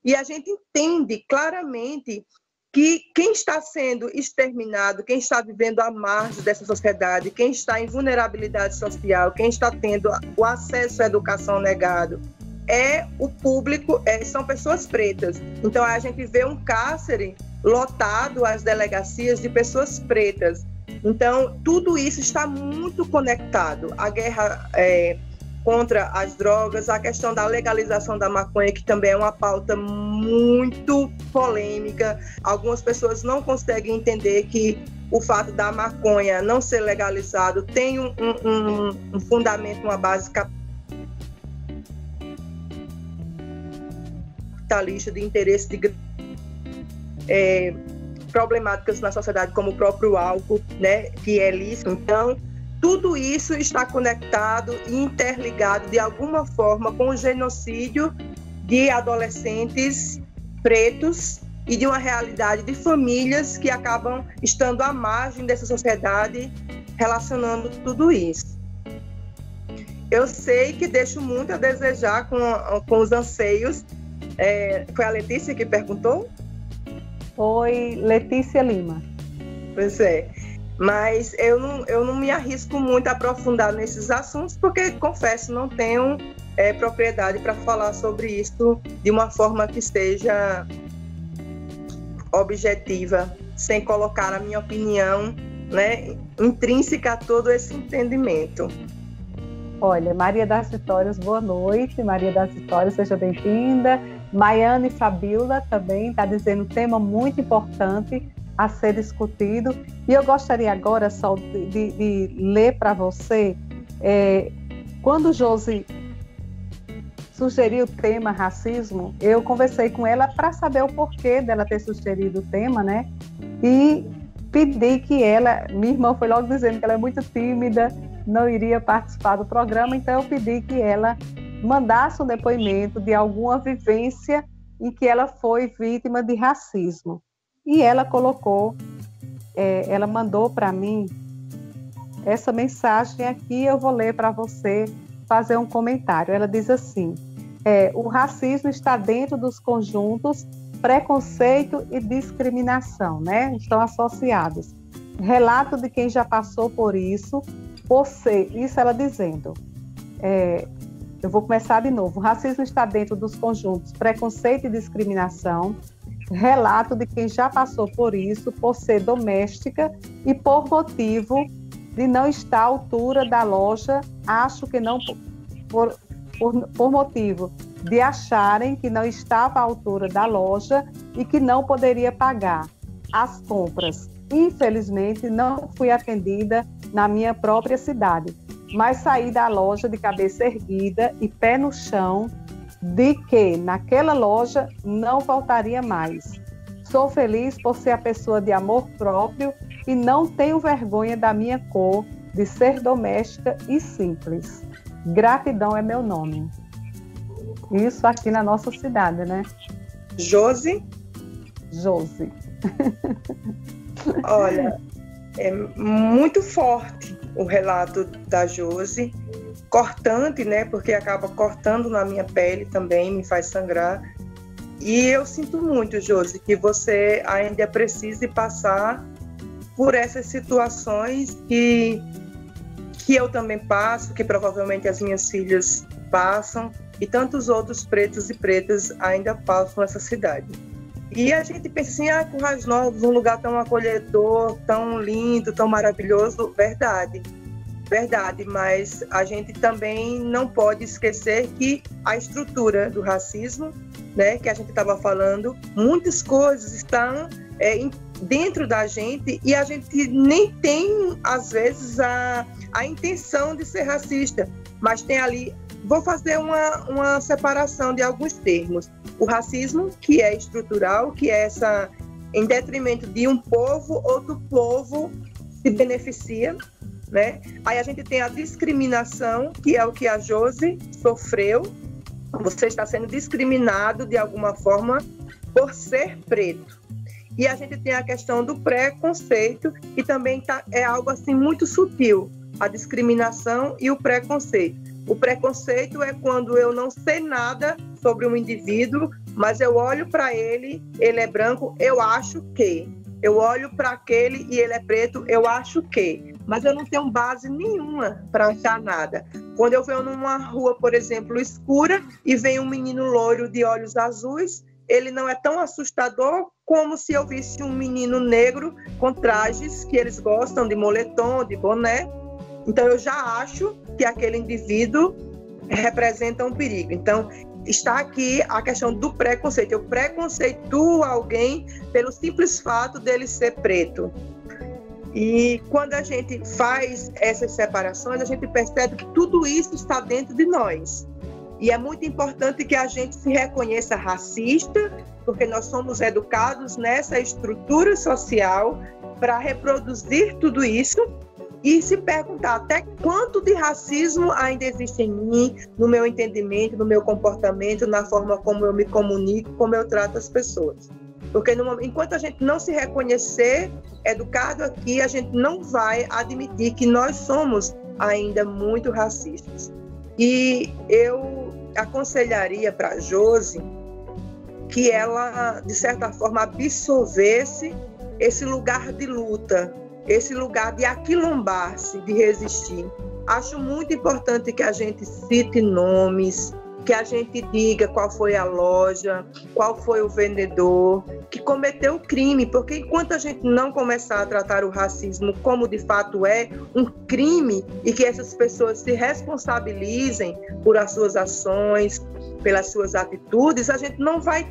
e a gente entende claramente que quem está sendo exterminado, quem está vivendo à margem dessa sociedade, quem está em vulnerabilidade social, quem está tendo o acesso à educação negado, é o público, são pessoas pretas. Então, a gente vê um cárcere lotado, as delegacias de pessoas pretas. Então, tudo isso está muito conectado. A guerra contra as drogas, a questão da legalização da maconha, que também é uma pauta muito polêmica. Algumas pessoas não conseguem entender que o fato da maconha não ser legalizado tem um fundamento, uma base capitalista, de interesse de problemáticas na sociedade, como o próprio álcool, né, que é lícito. Então, tudo isso está conectado e interligado de alguma forma com o genocídio de adolescentes pretos e de uma realidade de famílias que acabam estando à margem dessa sociedade, relacionando tudo isso. Eu sei que deixo muito a desejar com os anseios. Foi a Letícia que perguntou?
Foi Letícia Lima.
Pois é. Mas eu não me arrisco muito a aprofundar nesses assuntos, porque, confesso, não tenho propriedade para falar sobre isso de uma forma que seja objetiva, sem colocar a minha opinião, né, intrínseca a todo esse entendimento.
Olha, Maria das Vitórias, boa noite. Maria das Vitórias, seja bem-vinda. Maiane Fabiola também está dizendo um tema muito importante a ser discutido. E eu gostaria agora só de ler para você, quando Josi sugeriu o tema racismo, eu conversei com ela para saber o porquê dela ter sugerido o tema, né? E pedi que ela, minha irmã foi logo dizendo que ela é muito tímida, não iria participar do programa, então eu pedi que ela mandasse um depoimento de alguma vivência em que ela foi vítima de racismo. E ela colocou, ela mandou para mim essa mensagem aqui, eu vou ler para você fazer um comentário. Ela diz assim: o racismo está dentro dos conjuntos preconceito e discriminação, né? Estão associados. Relato de quem já passou por isso, isso ela dizendo. Eu vou começar de novo. O racismo está dentro dos conjuntos preconceito e discriminação. Relato de quem já passou por isso, por ser doméstica e por motivo de não estar à altura da loja, acho que não, por motivo de acharem que não estava à altura da loja e que não poderia pagar as compras. Infelizmente, não fui atendida na minha própria cidade, mas saí da loja de cabeça erguida e pé no chão, de que naquela loja não voltaria mais. Sou feliz por ser a pessoa de amor próprio e não tenho vergonha da minha cor, de ser doméstica e simples. Gratidão é meu nome. Isso aqui na nossa cidade, né?
Josi?
Josi.
Olha, É muito forte o relato da Josi, cortante, né? Porque acaba cortando na minha pele também, me faz sangrar. E eu sinto muito, Josi, que você ainda precise passar por essas situações que eu também passo, que provavelmente as minhas filhas passam, e tantos outros pretos e pretas ainda passam nessa cidade. E a gente pensa assim, Currais Novos, um lugar tão acolhedor, tão lindo, tão maravilhoso. Verdade, mas a gente também não pode esquecer que a estrutura do racismo, né, que a gente estava falando, muitas coisas estão dentro da gente e a gente nem tem, às vezes, a intenção de ser racista, mas tem ali. Vou fazer uma separação de alguns termos. O racismo, que é estrutural, que é essa, em detrimento de um povo, outro povo se beneficia, né? Aí a gente tem a discriminação, que é o que a Josi sofreu. Você está sendo discriminado de alguma forma por ser preto. E a gente tem a questão do preconceito, que também é algo assim muito sutil, a discriminação e o preconceito. O preconceito é quando eu não sei nada sobre um indivíduo, mas eu olho para ele é branco, eu acho que. Eu olho para aquele e ele é preto, eu acho que. Mas eu não tenho base nenhuma para achar nada. Quando eu venho numa rua, por exemplo, escura, e vem um menino loiro de olhos azuis, ele não é tão assustador como se eu visse um menino negro com trajes que eles gostam, de moletom, de boné. Então, eu já acho que aquele indivíduo representa um perigo. Então, está aqui a questão do preconceito. Eu preconceituo alguém pelo simples fato dele ser preto. E quando a gente faz essas separações, a gente percebe que tudo isso está dentro de nós. E é muito importante que a gente se reconheça racista, porque nós somos educados nessa estrutura social para reproduzir tudo isso e se perguntar até quanto de racismo ainda existe em mim, no meu entendimento, no meu comportamento, na forma como eu me comunico, como eu trato as pessoas. Porque enquanto a gente não se reconhecer educado aqui, a gente não vai admitir que nós somos ainda muito racistas. E eu aconselharia para a Josi que ela, de certa forma, absorvesse esse lugar de luta, esse lugar de aquilombar-se, de resistir. Acho muito importante que a gente cite nomes, que a gente diga qual foi a loja, qual foi o vendedor que cometeu o crime, porque enquanto a gente não começar a tratar o racismo como de fato é um crime e que essas pessoas se responsabilizem por as suas ações, pelas suas atitudes, a gente não vai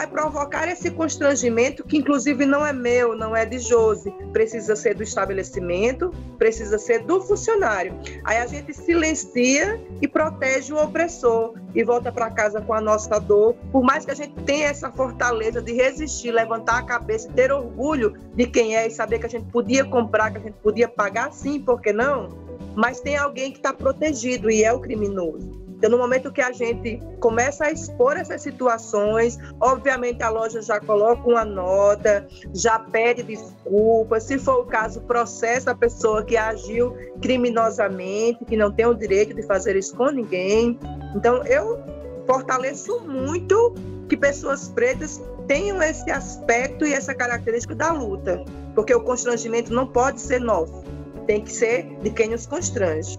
provocar esse constrangimento que inclusive não é meu, não é de Josi, precisa ser do estabelecimento, precisa ser do funcionário. Aí a gente silencia e protege o opressor e volta para casa com a nossa dor, por mais que a gente tenha essa fortaleza de resistir, levantar a cabeça, ter orgulho de quem é e saber que a gente podia comprar, que a gente podia pagar, sim, por que não? Mas tem alguém que está protegido e é o criminoso. Então, no momento que a gente começa a expor essas situações, obviamente a loja já coloca uma nota, já pede desculpas, se for o caso, processa a pessoa que agiu criminosamente, que não tem o direito de fazer isso com ninguém. Então, eu fortaleço muito que pessoas pretas tenham esse aspecto e essa característica da luta, porque o constrangimento não pode ser nosso, tem que ser de quem nos constrange.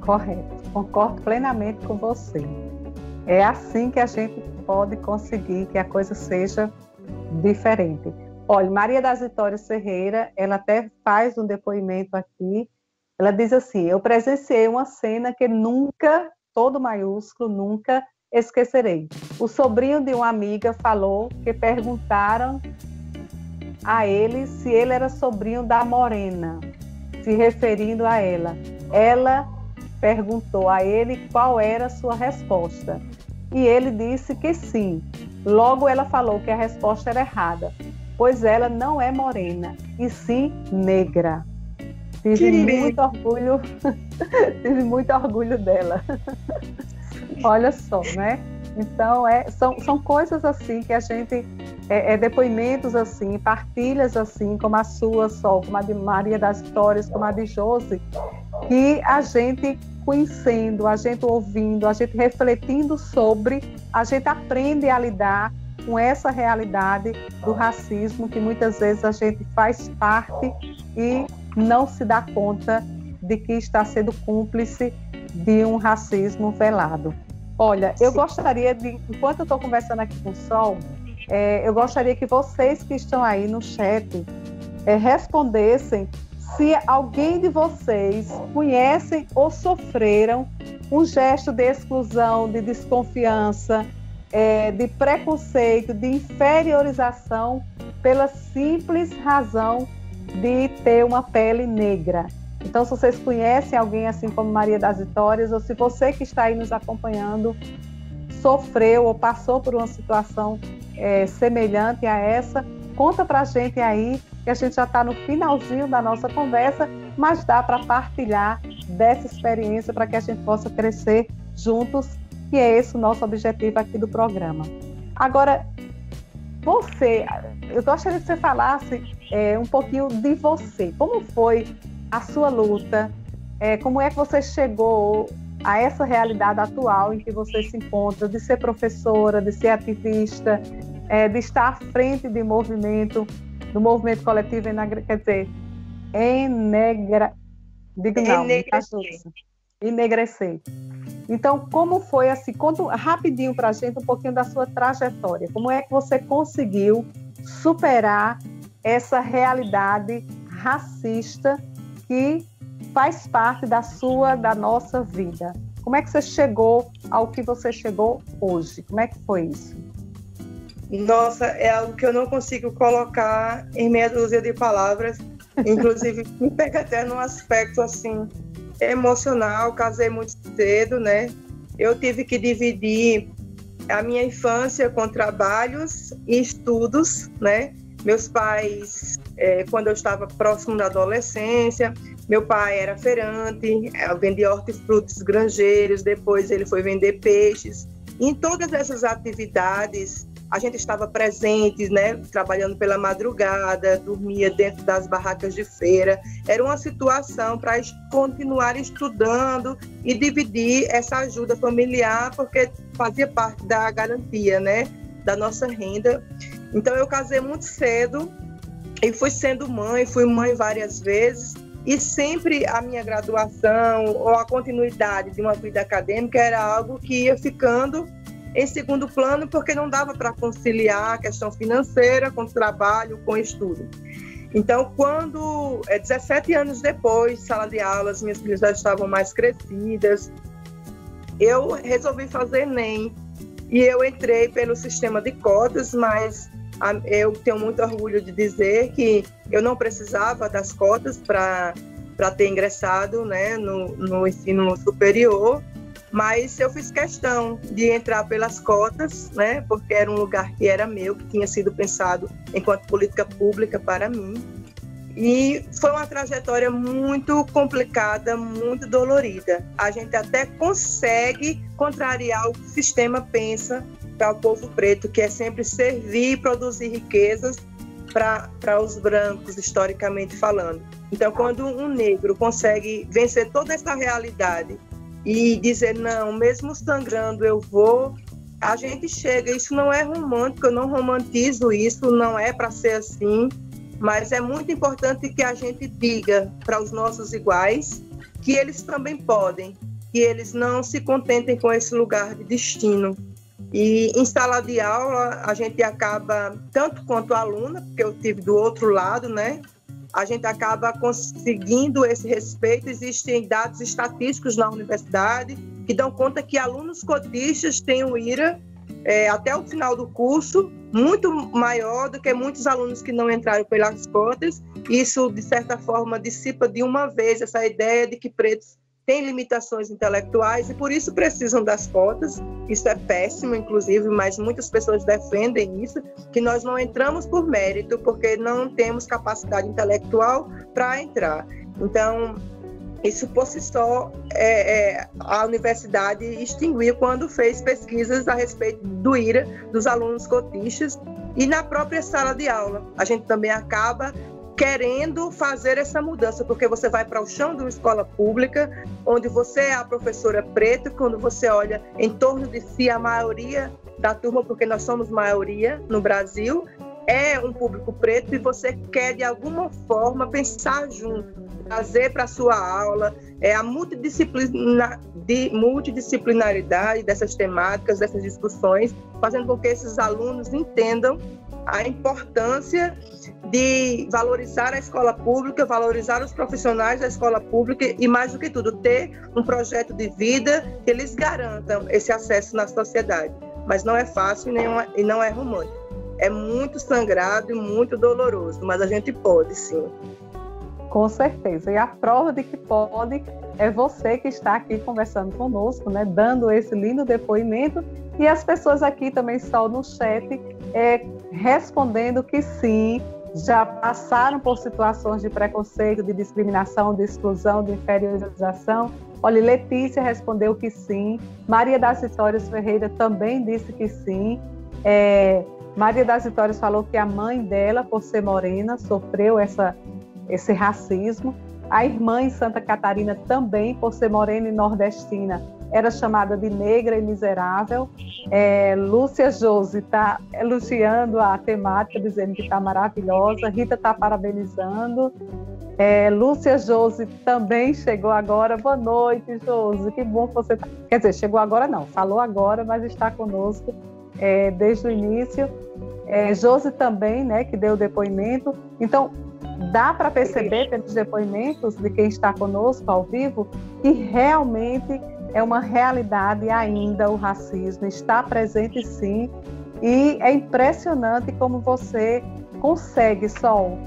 Correto, concordo plenamente com você. É assim que a gente pode conseguir que a coisa seja diferente. Olha, Maria das Vitórias Ferreira, ela até faz um depoimento aqui, ela diz assim: eu presenciei uma cena que nunca, todo maiúsculo, nunca esquecerei. O sobrinho de uma amiga falou que perguntaram a ele se ele era sobrinho da Morena, se referindo a ela. Ela perguntou a ele qual era a sua resposta. E ele disse que sim. Logo ela falou que a resposta era errada, pois ela não é morena, e sim negra. Tive muito orgulho dela. Olha só, né? Então, são coisas assim que a gente, depoimentos assim, partilhas assim, como a sua, Sol, como a de Maria das Histórias, como a de Josi, que a gente conhecendo, a gente ouvindo, a gente refletindo sobre, a gente aprende a lidar com essa realidade do racismo, que muitas vezes a gente faz parte e não se dá conta de que está sendo cúmplice de um racismo velado. Olha, eu gostaria de, enquanto eu estou conversando aqui com o Sol, eu gostaria que vocês que estão aí no chat respondessem se alguém de vocês conhecem ou sofreram um gesto de exclusão, de desconfiança, de preconceito, de inferiorização pela simples razão de ter uma pele negra. Então, se vocês conhecem alguém assim como Maria das Vitórias, ou se você que está aí nos acompanhando sofreu ou passou por uma situação semelhante a essa, conta pra gente aí, que a gente já está no finalzinho da nossa conversa, mas dá para partilhar dessa experiência para que a gente possa crescer juntos, e é esse o nosso objetivo aqui do programa. Agora, eu gostaria que você falasse um pouquinho de você. Como foi a sua luta? Como é que você chegou a essa realidade atual em que você se encontra, de ser professora, de ser ativista, de estar à frente do movimento coletivo enegrecer. Então, como foi assim? Conta rapidinho para a gente um pouquinho da sua trajetória. Como é que você conseguiu superar essa realidade racista que faz parte da nossa vida? Como é que você chegou ao que você chegou hoje? Como é que foi isso?
Nossa, é algo que eu não consigo colocar em meia dúzia de palavras. Inclusive, me pega até num aspecto assim emocional. Casei muito cedo, né? Eu tive que dividir a minha infância com trabalhos e estudos, né? Meus pais, quando eu estava próximo da adolescência, meu pai era feirante, vendia hortifrutis granjeiros, depois ele foi vender peixes. Em todas essas atividades, a gente estava presente, né, trabalhando pela madrugada, dormia dentro das barracas de feira. Era uma situação para continuar estudando e dividir essa ajuda familiar, porque fazia parte da garantia, né, da nossa renda. Então, eu casei muito cedo e fui mãe várias vezes, e sempre a minha graduação ou a continuidade de uma vida acadêmica era algo que ia ficando em segundo plano, porque não dava para conciliar a questão financeira com o trabalho, com o estudo. Então, quando, 17 anos depois, sala de aulas, minhas filhas já estavam mais crescidas, eu resolvi fazer ENEM, e eu entrei pelo sistema de cotas, mas eu tenho muito orgulho de dizer que eu não precisava das cotas para ter ingressado, né, no ensino superior, mas eu fiz questão de entrar pelas cotas, né, porque era um lugar que era meu, que tinha sido pensado enquanto política pública para mim. E foi uma trajetória muito complicada, muito dolorida. A gente até consegue contrariar o que o sistema pensa para o povo preto, que é sempre servir e produzir riquezas para os brancos, historicamente falando. Então, quando um negro consegue vencer toda essa realidade e dizer, não, mesmo sangrando eu vou, a gente chega. Isso não é romântico, eu não romantizo isso, não é para ser assim, mas é muito importante que a gente diga para os nossos iguais que eles também podem, que eles não se contentem com esse lugar de destino. E em sala de aula, a gente acaba, tanto quanto aluna, porque eu tive do outro lado, né? A gente acaba conseguindo esse respeito. Existem dados estatísticos na universidade que dão conta que alunos cotistas têm um IRA até o final do curso muito maior do que muitos alunos que não entraram pelas cotas. Isso, de certa forma, dissipa de uma vez essa ideia de que pretos têm limitações intelectuais e por isso precisam das cotas. Isso é péssimo, inclusive, mas muitas pessoas defendem isso, que nós não entramos por mérito, porque não temos capacidade intelectual para entrar. Então, Isso por si só, a universidade extinguiu quando fez pesquisas a respeito do IRA dos alunos cotistas, e na própria sala de aula. A gente também acaba querendo fazer essa mudança, porque você vai para o chão de uma escola pública, onde você é a professora preta, quando você olha em torno de si a maioria da turma, porque nós somos maioria no Brasil, é um público preto, e você quer de alguma forma pensar junto, trazer para a sua aula a multidisciplinaridade dessas temáticas, dessas discussões, fazendo com que esses alunos entendam a importância de valorizar a escola pública, valorizar os profissionais da escola pública e, mais do que tudo, ter um projeto de vida que lhes garantam esse acesso na sociedade. Mas não é fácil e não é romântico. É muito sangrado e muito doloroso, mas a gente pode, sim.
Com certeza. E a prova de que pode é você que está aqui conversando conosco, né, dando esse lindo depoimento, e as pessoas aqui também estão no chat respondendo que sim, já passaram por situações de preconceito, de discriminação, de exclusão, de inferiorização. Olha, Letícia respondeu que sim. Maria das Vitórias Ferreira também disse que sim. Maria das Vitórias falou que a mãe dela, por ser morena, sofreu esse racismo. A irmã em Santa Catarina também, por ser morena e nordestina, era chamada de negra e miserável. Lúcia Jose está elogiando a temática, dizendo que está maravilhosa. Rita está parabenizando. Lúcia Jose também chegou agora. Boa noite, Jose. Que bom que você está. Quer dizer, chegou agora não, falou agora, mas está conosco desde o início. Jose também, né, que deu depoimento. Então, dá para perceber pelos depoimentos de quem está conosco ao vivo que realmente é uma realidade ainda o racismo, está presente sim, e é impressionante como você consegue, Sol,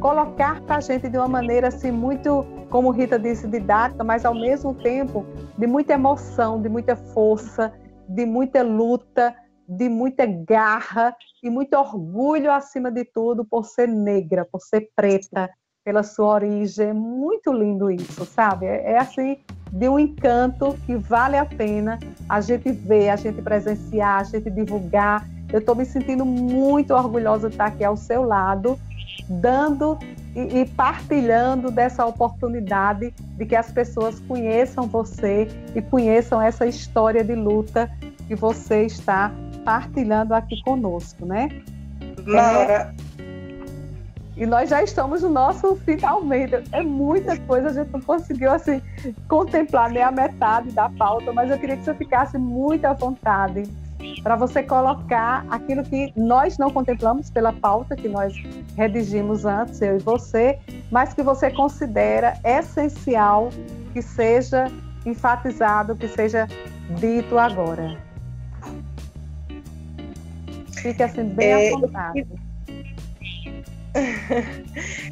colocar para a gente de uma maneira assim muito, como Rita disse, didática, mas ao mesmo tempo de muita emoção, de muita força, de muita luta, de muita garra e muito orgulho acima de tudo por ser negra, por ser preta, pela sua origem. É muito lindo isso, sabe? É assim, de um encanto que vale a pena a gente ver, a gente presenciar, a gente divulgar. Eu estou me sentindo muito orgulhosa de estar aqui ao seu lado, dando e partilhando dessa oportunidade de que as pessoas conheçam você e conheçam essa história de luta que você está partilhando aqui conosco, né?
Maura.
E nós já estamos no nosso finalmente. É muita coisa, a gente não conseguiu assim, contemplar nem a metade da pauta, mas eu queria que você ficasse muito à vontade para você colocar aquilo que nós não contemplamos pela pauta que nós redigimos antes, eu e você, mas que você considera essencial que seja enfatizado, que seja dito agora. Fique assim bem à vontade.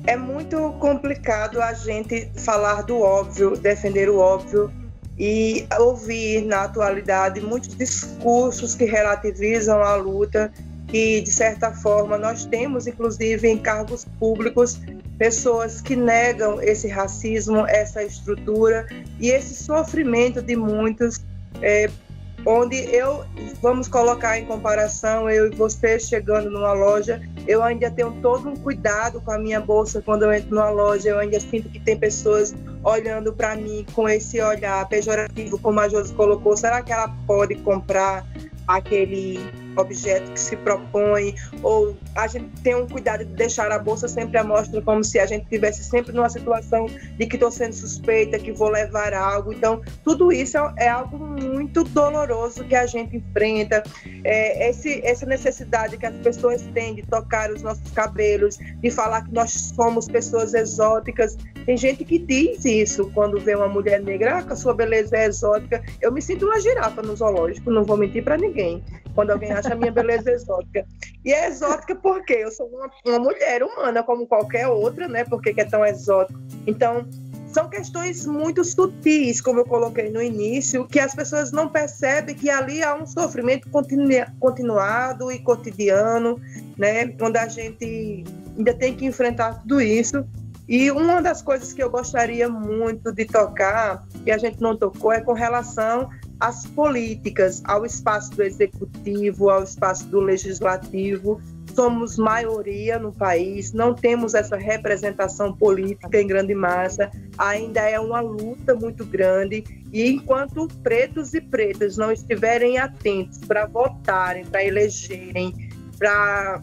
É muito complicado a gente falar do óbvio, defender o óbvio e ouvir na atualidade muitos discursos que relativizam a luta, que de certa forma nós temos inclusive em cargos públicos pessoas que negam esse racismo, essa estrutura e esse sofrimento de muitos, onde vamos colocar em comparação, eu e você chegando numa loja, eu ainda tenho todo um cuidado com a minha bolsa quando eu entro numa loja, eu ainda sinto que tem pessoas olhando para mim com esse olhar pejorativo, como a Josi colocou, será que ela pode comprar aquele objeto que se propõe, ou a gente tem um cuidado de deixar a bolsa sempre à mostra, como se a gente estivesse sempre numa situação de que estou sendo suspeita, que vou levar algo. Então, tudo isso é algo muito doloroso que a gente enfrenta, essa necessidade que as pessoas têm de tocar os nossos cabelos, de falar que nós somos pessoas exóticas. Tem gente que diz isso quando vê uma mulher negra, que a sua beleza é exótica. Eu me sinto uma girafa no zoológico, não vou mentir para ninguém, quando alguém acha a minha beleza exótica. E é exótica porque eu sou uma mulher humana como qualquer outra, né? Por que é tão exótico? Então, são questões muito sutis, como eu coloquei no início, que as pessoas não percebem que ali há um sofrimento continuado e cotidiano, né? Onde a gente ainda tem que enfrentar tudo isso. E uma das coisas que eu gostaria muito de tocar, que a gente não tocou, é com relação às políticas, ao espaço do executivo, ao espaço do legislativo. Somos maioria no país, não temos essa representação política em grande massa, ainda é uma luta muito grande, e enquanto pretos e pretas não estiverem atentos para votarem, para elegerem, para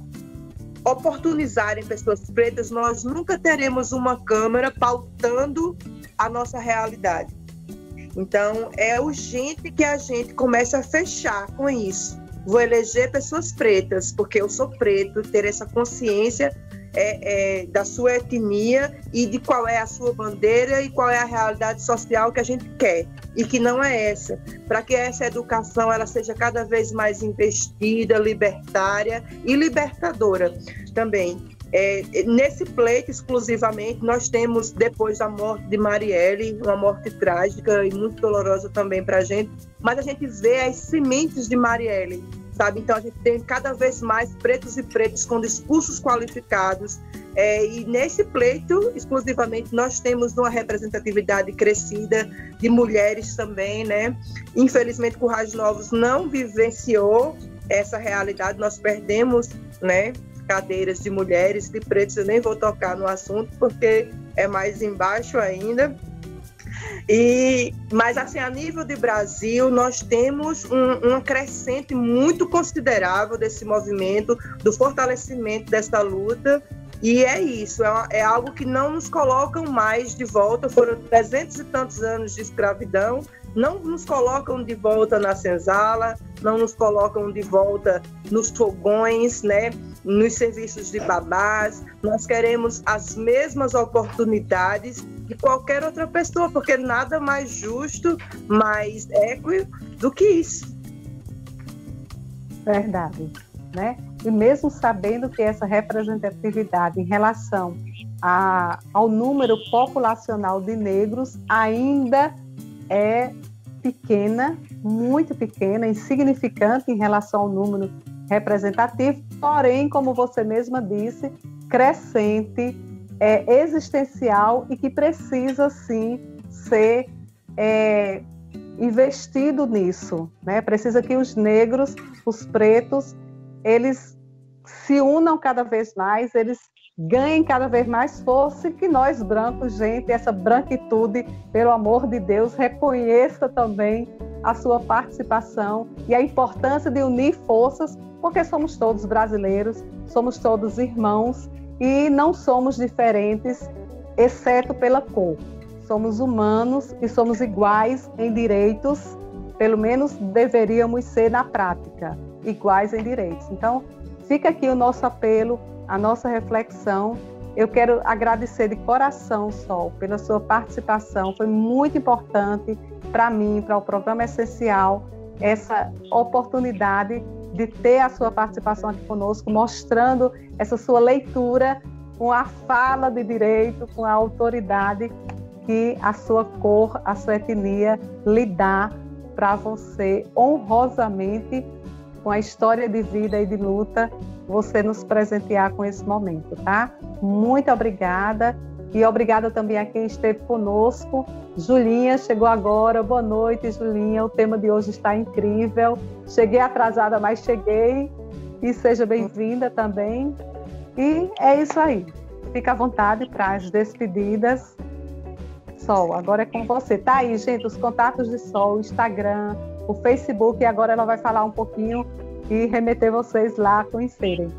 oportunizarem pessoas pretas, nós nunca teremos uma Câmara pautando a nossa realidade. Então, é urgente que a gente comece a fechar com isso. Vou eleger pessoas pretas, porque eu sou preto, ter essa consciência da sua etnia e de qual é a sua bandeira e qual é a realidade social que a gente quer, e que não é essa. Para que essa educação ela seja cada vez mais investida, libertária e libertadora também. Nesse pleito, exclusivamente, nós temos, depois da morte de Marielle, uma morte trágica e muito dolorosa também para a gente, mas a gente vê as sementes de Marielle, sabe? Então, a gente tem cada vez mais pretos e pretas com discursos qualificados, e nesse pleito, exclusivamente, nós temos uma representatividade crescida de mulheres também, né? Infelizmente, Currais Novos não vivenciou essa realidade, nós perdemos, né, cadeiras de mulheres, de pretos. Eu nem vou tocar no assunto porque é mais embaixo ainda. Mas assim, a nível de Brasil, nós temos uma crescente muito considerável desse movimento, do fortalecimento dessa luta, e é isso, é algo que não nos colocam mais de volta. Foram 300 e tantos anos de escravidão, não nos colocam de volta na senzala, não nos colocam de volta nos fogões, né, nos serviços de babás. Nós queremos as mesmas oportunidades de qualquer outra pessoa, porque nada mais justo, mais equo do que isso.
Verdade, né? E mesmo sabendo que essa representatividade em relação ao número populacional de negros ainda é pequena, muito pequena, insignificante em relação ao número representativo, porém, como você mesma disse, crescente, existencial, e que precisa, sim, ser investido nisso, né? Precisa que os negros, os pretos, eles se unam cada vez mais, eles ganhem cada vez mais força, e que nós brancos, gente, essa branquitude, pelo amor de Deus, reconheça também a sua participação e a importância de unir forças, porque somos todos brasileiros, somos todos irmãos e não somos diferentes, exceto pela cor. Somos humanos e somos iguais em direitos, pelo menos deveríamos ser na prática, iguais em direitos. Então, fica aqui o nosso apelo, a nossa reflexão. Eu quero agradecer de coração, Sol, pela sua participação. Foi muito importante para mim, para o Programa Essencial, essa oportunidade de ter a sua participação aqui conosco, mostrando essa sua leitura com a fala de direito, com a autoridade que a sua cor, a sua etnia lhe dá para você, honrosamente, com a história de vida e de luta, você nos presentear com esse momento, tá? Muito obrigada. E obrigada também a quem esteve conosco. Julinha chegou agora. Boa noite, Julinha. O tema de hoje está incrível. Cheguei atrasada, mas cheguei. E seja bem-vinda também. E é isso aí. Fica à vontade para as despedidas. Sol, agora é com você. Tá aí, gente, os contatos de Sol, o Instagram, o Facebook. E agora ela vai falar um pouquinho e remeter vocês lá a conhecerem.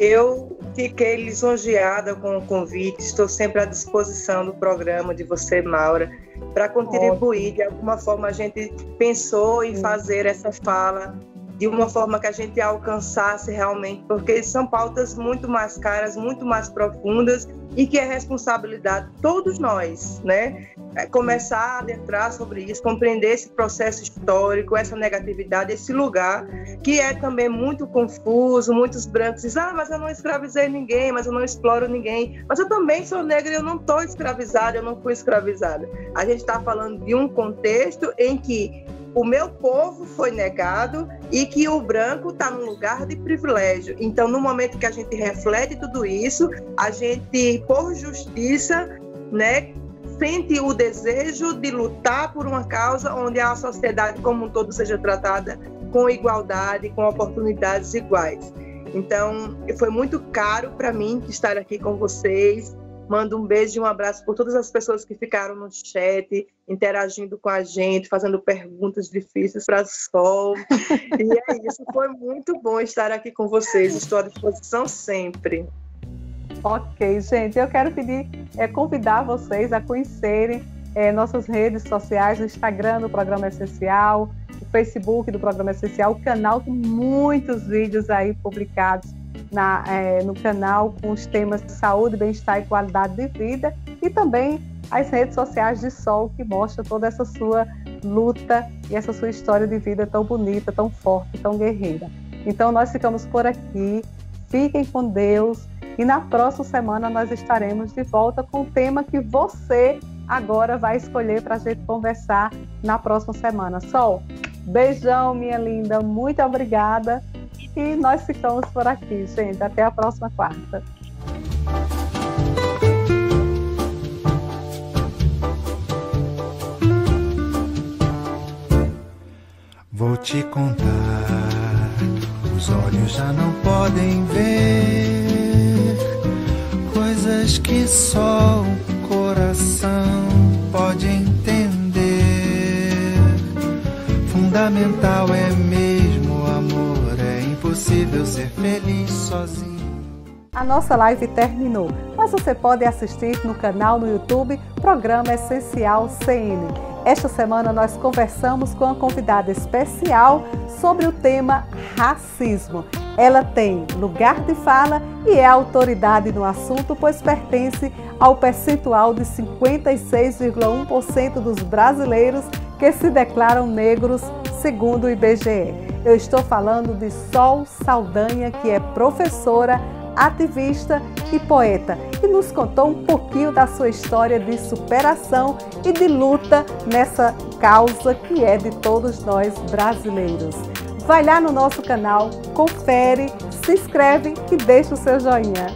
Eu fiquei lisonjeada com o convite, estou sempre à disposição do programa de você, Maura, para contribuir. De alguma forma a gente pensou em fazer essa fala de uma forma que a gente alcançasse realmente, porque são pautas muito mais caras, muito mais profundas, e que é responsabilidade de todos nós, né? Começar a adentrar sobre isso, compreender esse processo histórico, essa negatividade, esse lugar que é também muito confuso. Muitos brancos dizem, mas eu não escravizei ninguém, mas eu não exploro ninguém, mas eu também sou negra e eu não estou escravizada, eu não fui escravizada. A gente está falando de um contexto em que o meu povo foi negado e que o branco está num lugar de privilégio. Então, no momento que a gente reflete tudo isso, a gente, por justiça, né, sente o desejo de lutar por uma causa onde a sociedade como um todo seja tratada com igualdade, com oportunidades iguais. Então, foi muito caro para mim estar aqui com vocês. Mando um beijo e um abraço por todas as pessoas que ficaram no chat, interagindo com a gente, fazendo perguntas difíceis para a Sol. E é isso, foi muito bom estar aqui com vocês. Estou à disposição sempre.
Ok, gente, eu quero convidar vocês a conhecerem nossas redes sociais, o Instagram do Programa Essencial, o Facebook do Programa Essencial, o canal com muitos vídeos aí publicados no canal com os temas de saúde, bem-estar e qualidade de vida, e também as redes sociais de Sol, que mostra toda essa sua luta e essa sua história de vida tão bonita, tão forte, tão guerreira. Então nós ficamos por aqui, fiquem com Deus, e na próxima semana nós estaremos de volta com o tema que você agora vai escolher para a gente conversar na próxima semana. Sol, beijão, minha linda, muito obrigada. E nós ficamos por aqui, gente. Até a próxima quarta.
Vou te contar, os olhos já não podem ver coisas que só o coração pode entender. Fundamental é mesmo o amor. É impossível ser feliz sozinho.
A nossa live terminou, mas você pode assistir no canal no YouTube Programa Essencial CN. Esta semana nós conversamos com uma convidada especial sobre o tema racismo. Ela tem lugar de fala e é autoridade no assunto, pois pertence ao percentual de 56,1% dos brasileiros que se declaram negros, segundo o IBGE. Eu estou falando de Sol Saldanha, que é professora, ativista e poeta, e nos contou um pouquinho da sua história de superação e de luta nessa causa que é de todos nós brasileiros. Vai lá no nosso canal, confere, se inscreve e deixa o seu joinha.